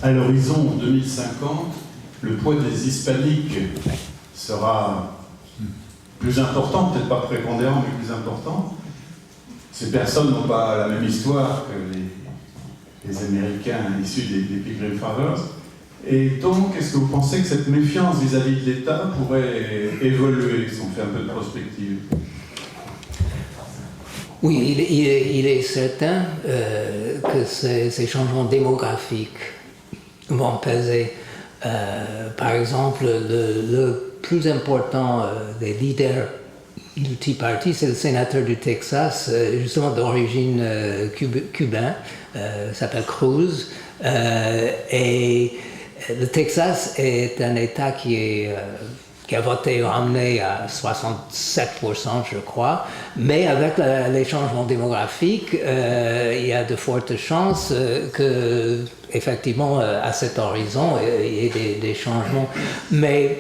À l'horizon 2050, le poids des hispaniques sera plus important, peut-être pas prépondérant, mais plus important. Ces personnes n'ont pas la même histoire que les Américains issus des Pilgrim Fathers. Et donc, est-ce que vous pensez que cette méfiance vis-à-vis de l'État pourrait évoluer, si on fait un peu de prospective? Oui, il est certain que ces changements démographiques vont peser. Par exemple, le plus important des leaders du Tea Party, c'est le sénateur du Texas, justement d'origine cubaine, s'appelle Cruz. Et le Texas est un État qui a voté ramené à 67%, je crois, mais avec les changements démographiques, il y a de fortes chances que, effectivement, à cet horizon, il y ait des changements. Mais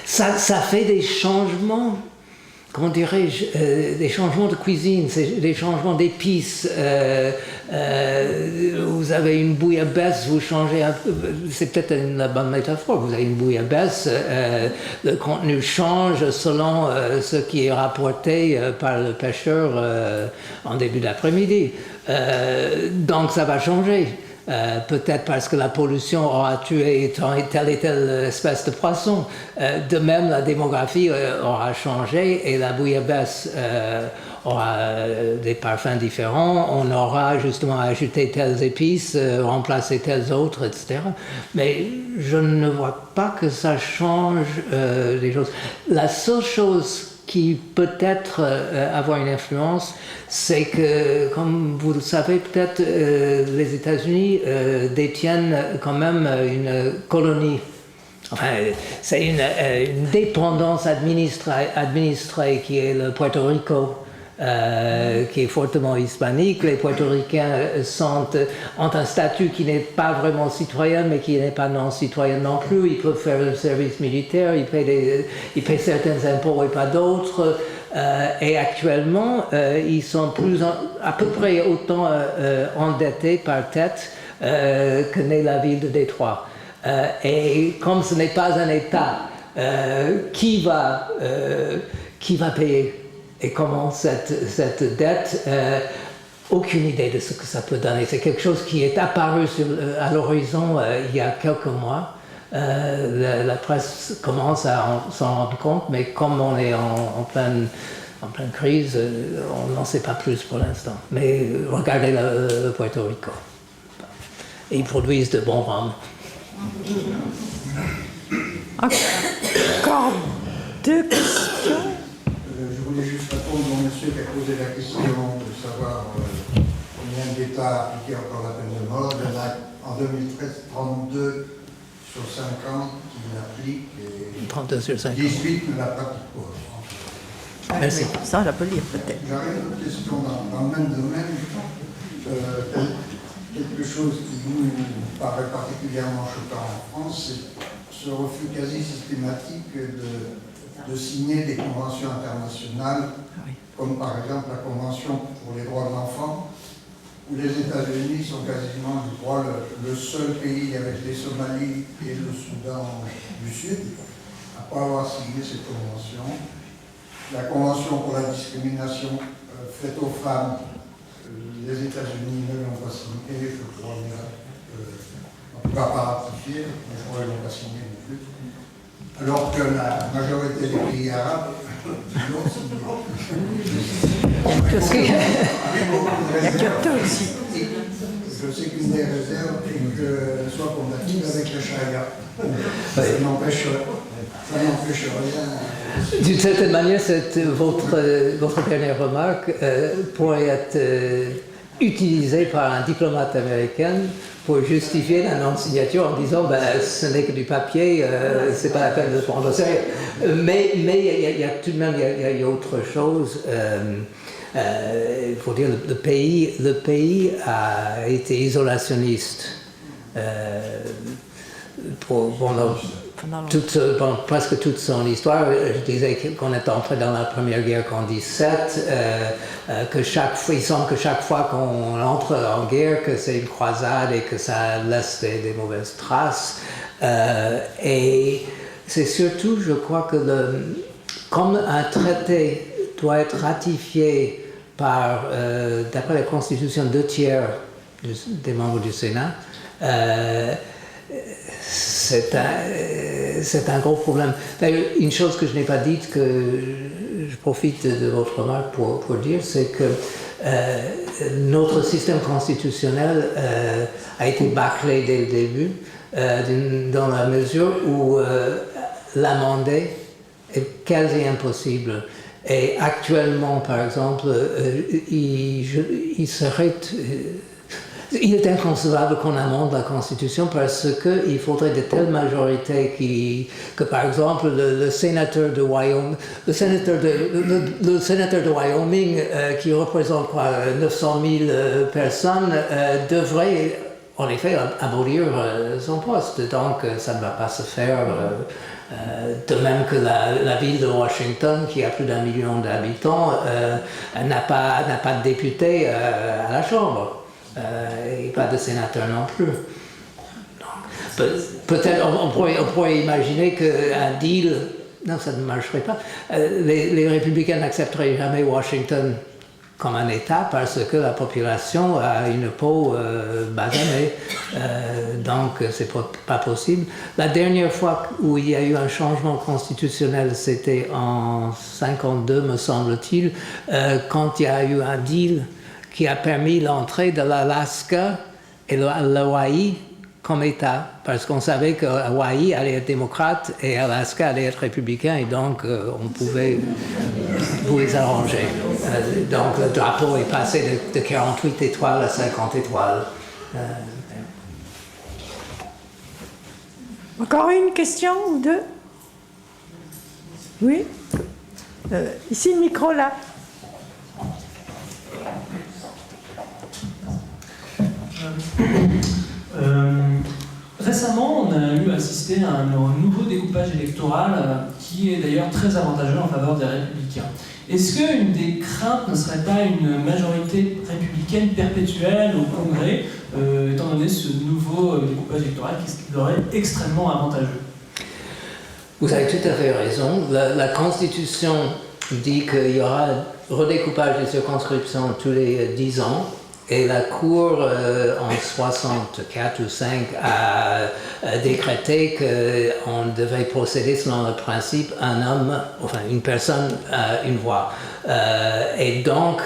ça fait des changements, comment dirais-je, des changements de cuisine, des changements d'épices. Vous avez une bouillabaisse, vous changez un peu, c'est peut-être la bonne métaphore, vous avez une bouillabaisse, le contenu change selon ce qui est rapporté par le pêcheur en début d'après-midi. Donc ça va changer. Peut-être parce que la pollution aura tué telle et telle espèce de poisson. De même, la démographie aura changé et la bouillabaisse aura des parfums différents. On aura justement ajouté telles épices, remplacé telles autres, etc. Mais je ne vois pas que ça change les choses. La seule chose qui peut-être avoir une influence, c'est que, comme vous le savez peut-être, les États-Unis détiennent quand même une colonie. Enfin, c'est une dépendance administrée qui est le Puerto Rico, qui est fortement hispanique. Les Portoricains ont un statut qui n'est pas vraiment citoyen, mais qui n'est pas non-citoyen non plus. Ils peuvent faire le service militaire, ils paient certains impôts et pas d'autres. Et actuellement, ils sont à peu près autant endettés par tête que n'est la ville de Détroit. Et comme ce n'est pas un État, qui va payer? Et comment cette dette, aucune idée de ce que ça peut donner. C'est quelque chose qui est apparu à l'horizon il y a quelques mois. La presse commence à s'en rendre compte, mais comme on est en pleine crise, on n'en sait pas plus pour l'instant. Mais regardez le Puerto Rico. Ils produisent de bons rhums. Encore deux questions. Je voulais juste répondre au monsieur qui a posé la question de savoir combien d'États appliquaient encore la peine de mort. Il y en a en 2013 32 sur 50 qui l'appliquent et 32 sur 50. 18 ne la pratiquent pas. Merci. Ça, on la peut lire peut-être. J'arrive à une question dans le même domaine. Quelque chose qui nous paraît particulièrement choquant en France, c'est ce refus quasi systématique de de signer des conventions internationales, comme par exemple la Convention pour les droits de l'enfant, où les États-Unis sont quasiment, je crois, le seul pays avec les Somalis et le Soudan du Sud à ne pas avoir signé cette convention. La Convention pour la discrimination faite aux femmes, les États-Unis ne l'ont pas signée, je crois bien, en tout cas pas ratifiée, mais je crois qu'ils ne l'ont pas signée non plus. Alors que la majorité des pays arabes l'ont signé. Il y a Kyoto aussi. Je sais qu'une des réserves est qu'elle soit compatible avec le charia. Ça n'empêche rien. D'une certaine manière, votre dernière remarque pourrait être utilisée par un diplomate américain pour justifier la non-signature en disant ce n'est que du papier, c'est pas la peine de prendre au sérieux. Mais il y a tout de même il y a autre chose. Il faut dire le pays a été isolationniste pendant presque toute son histoire. Je disais qu'on est entré dans la Première Guerre en 17, il semble que chaque fois qu'on entre en guerre, que c'est une croisade et que ça laisse des mauvaises traces. Et c'est surtout, je crois que comme un traité doit être ratifié par, d'après la Constitution, 2/3 des membres du Sénat, c'est un gros problème. D'ailleurs, une chose que je n'ai pas dite, que je profite de votre remarque pour dire, c'est que notre système constitutionnel a été bâclé dès le début, dans la mesure où l'amender est quasi impossible. Et actuellement, par exemple, il est inconcevable qu'on amende la Constitution parce qu'il faudrait de telles majorités que par exemple, le sénateur de Wyoming, qui représente 900 000 personnes, devrait en effet abolir son poste. Donc, ça ne va pas se faire. De même que la ville de Washington, qui a plus d'1 million d'habitants, n'a pas de député à la Chambre. Et pas de sénateur non plus. Donc, peut-être on pourrait imaginer qu'un deal, non, ça ne marcherait pas. Les républicains n'accepteraient jamais Washington comme un État parce que la population a une peau basanée, donc c'est pas possible. La dernière fois où il y a eu un changement constitutionnel, c'était en 1952, me semble-t-il, quand il y a eu un deal qui a permis l'entrée de l'Alaska et l'Hawaï comme État, parce qu'on savait que Hawaï allait être démocrate et Alaska allait être républicain, et donc on pouvait vous les arranger. Donc le drapeau est passé de 48 étoiles à 50 étoiles. Encore une question ou deux? Oui? Ici, le micro là. Récemment, on a eu assisté à un nouveau découpage électoral qui est d'ailleurs très avantageux en faveur des républicains. Est-ce qu'une des craintes ne serait pas une majorité républicaine perpétuelle au Congrès, étant donné ce nouveau découpage électoral qui serait extrêmement avantageux? Vous avez tout à fait raison. La Constitution dit qu'il y aura redécoupage des circonscriptions tous les 10 ans. Et la Cour, en 64 ou 5, a décrété qu'on devait procéder selon le principe un homme, enfin une personne, une voix. Et donc,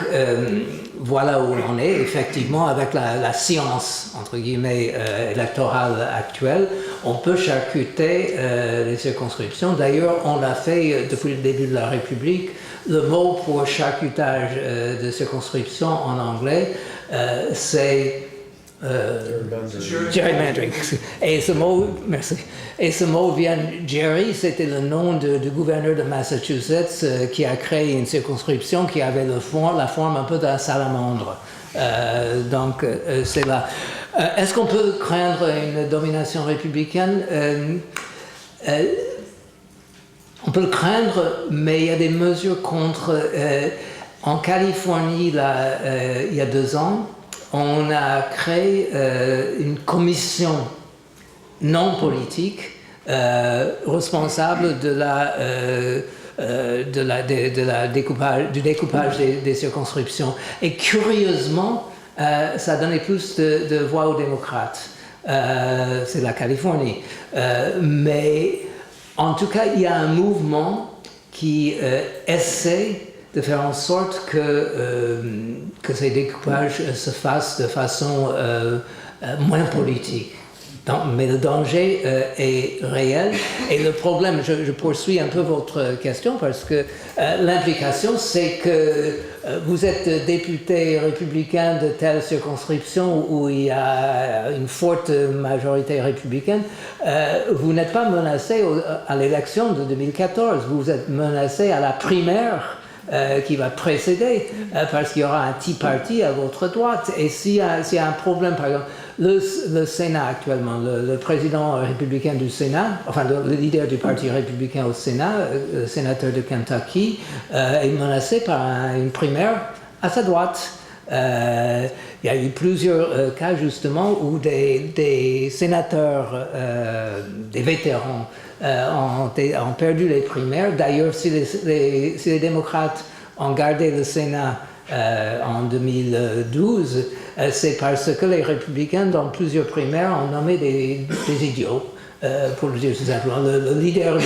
voilà où on est, effectivement, avec la science, entre guillemets, électorale actuelle. On peut charcuter les circonscriptions. D'ailleurs, on l'a fait depuis le début de la République. Le mot pour charcutage de circonscription en anglais, c'est gerrymandering. Et ce mot, merci. Et ce mot vient, Jerry, c'était le nom du gouverneur de Massachusetts qui a créé une circonscription qui avait la forme un peu d'un salamandre. Donc, c'est là. Est-ce qu'on peut craindre une domination républicaine? On peut le craindre, mais il y a des mesures contre. En Californie, là, il y a 2 ans, on a créé une commission non politique responsable du découpage des circonscriptions. Et curieusement, ça a donné plus de voix aux démocrates. C'est la Californie. Mais en tout cas, il y a un mouvement qui essaie de faire en sorte que ces découpages se fassent de façon moins politique. Mais le danger est réel. Et le problème, je poursuis un peu votre question, parce que l'implication, c'est que vous êtes député républicain de telle circonscription où il y a une forte majorité républicaine. Vous n'êtes pas menacé à l'élection de 2014, vous êtes menacé à la primaire qui va précéder, parce qu'il y aura un Tea Party à votre droite. Et s'il y a un problème, par exemple, le Sénat actuellement, le président républicain du Sénat, enfin le leader du parti républicain au Sénat, le sénateur de Kentucky, est menacé par une primaire à sa droite. Il y a eu plusieurs cas justement où des sénateurs, des vétérans, ont perdu les primaires. D'ailleurs, si les démocrates ont gardé le Sénat en 2012, c'est parce que les républicains, dans plusieurs primaires, ont nommé des idiots, pour le dire tout simplement. Le leader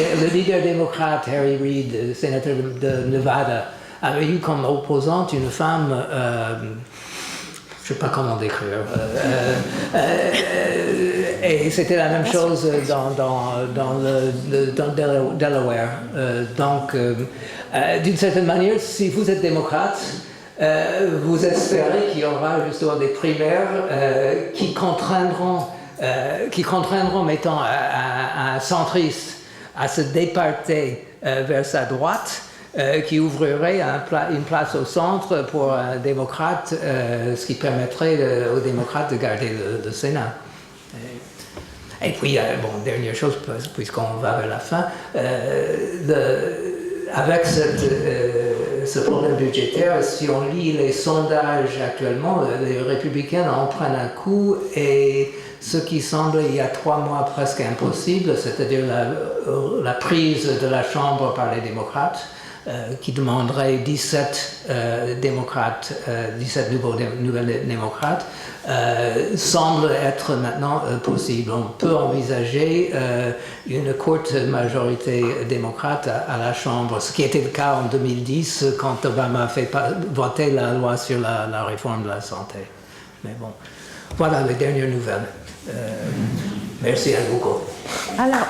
démocrate, Harry Reid, sénateur de Nevada, avait eu comme opposante une femme, je ne sais pas comment décrire, et c'était la même chose dans le Delaware. Donc, d'une certaine manière, si vous êtes démocrate, vous espérez qu'il y aura justement des primaires qui contraindront, mettons, un centriste à se départer vers sa droite, qui ouvrirait une place au centre pour un démocrate, ce qui permettrait aux démocrates de garder le Sénat. Et puis, dernière chose, puisqu'on va vers la fin, avec ce problème budgétaire, si on lit les sondages actuellement, les républicains en prennent un coup, et ce qui semblait il y a 3 mois presque impossible, c'est-à-dire la prise de la Chambre par les démocrates, qui demanderait 17 démocrates, 17 nouvelles démocrates, semble être maintenant possible. On peut envisager une courte majorité démocrate à la Chambre, ce qui était le cas en 2010 quand Obama a fait voter la loi sur la réforme de la santé. Mais bon, voilà les dernières nouvelles. Merci à Google. Alors.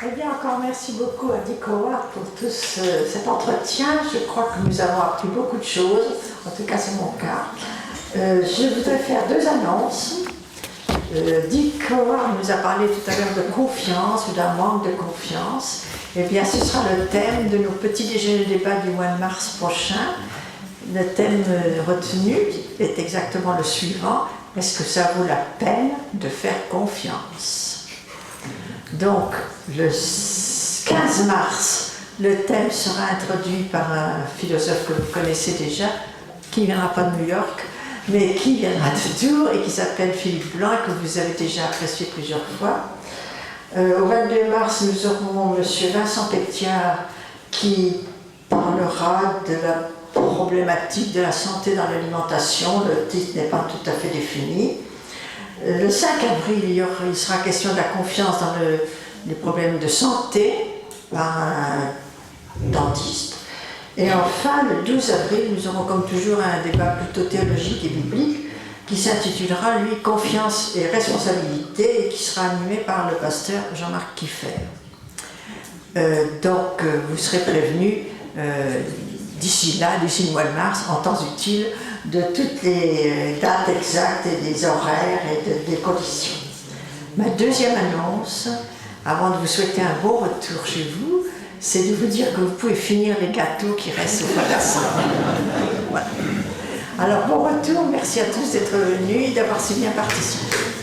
Eh bien, encore merci beaucoup à Dick Howard pour tout cet entretien. Je crois que nous avons appris beaucoup de choses. En tout cas, c'est mon cas. Je voudrais faire 2 annonces. Dick Howard nous a parlé tout à l'heure de confiance ou d'un manque de confiance. Eh bien, ce sera le thème de nos petits déjeuners débat du mois de mars prochain. Le thème retenu est exactement le suivant. Est-ce que ça vaut la peine de faire confiance ? Donc, le 15 mars, le thème sera introduit par un philosophe que vous connaissez déjà, qui ne viendra pas de New York, mais qui viendra de Tours et qui s'appelle Philippe Blanc, que vous avez déjà apprécié plusieurs fois. Au 22 mars, nous aurons M. Vincent Pétiard qui parlera de la problématique de la santé dans l'alimentation. Le titre n'est pas tout à fait défini. Le 5 avril, il sera question de la confiance dans les problèmes de santé par un dentiste. Et enfin, le 12 avril, nous aurons comme toujours un débat plutôt théologique et biblique qui s'intitulera, lui, Confiance et responsabilité, et qui sera animé par le pasteur Jean-Marc Kieffer. Donc, vous serez prévenus d'ici le mois de mars, en temps utile, de toutes les dates exactes et des horaires et des conditions. Ma deuxième annonce, avant de vous souhaiter un bon retour chez vous, c'est de vous dire que vous pouvez finir les gâteaux qui restent au fin de la salle. Voilà. Alors bon retour, merci à tous d'être venus et d'avoir si bien participé.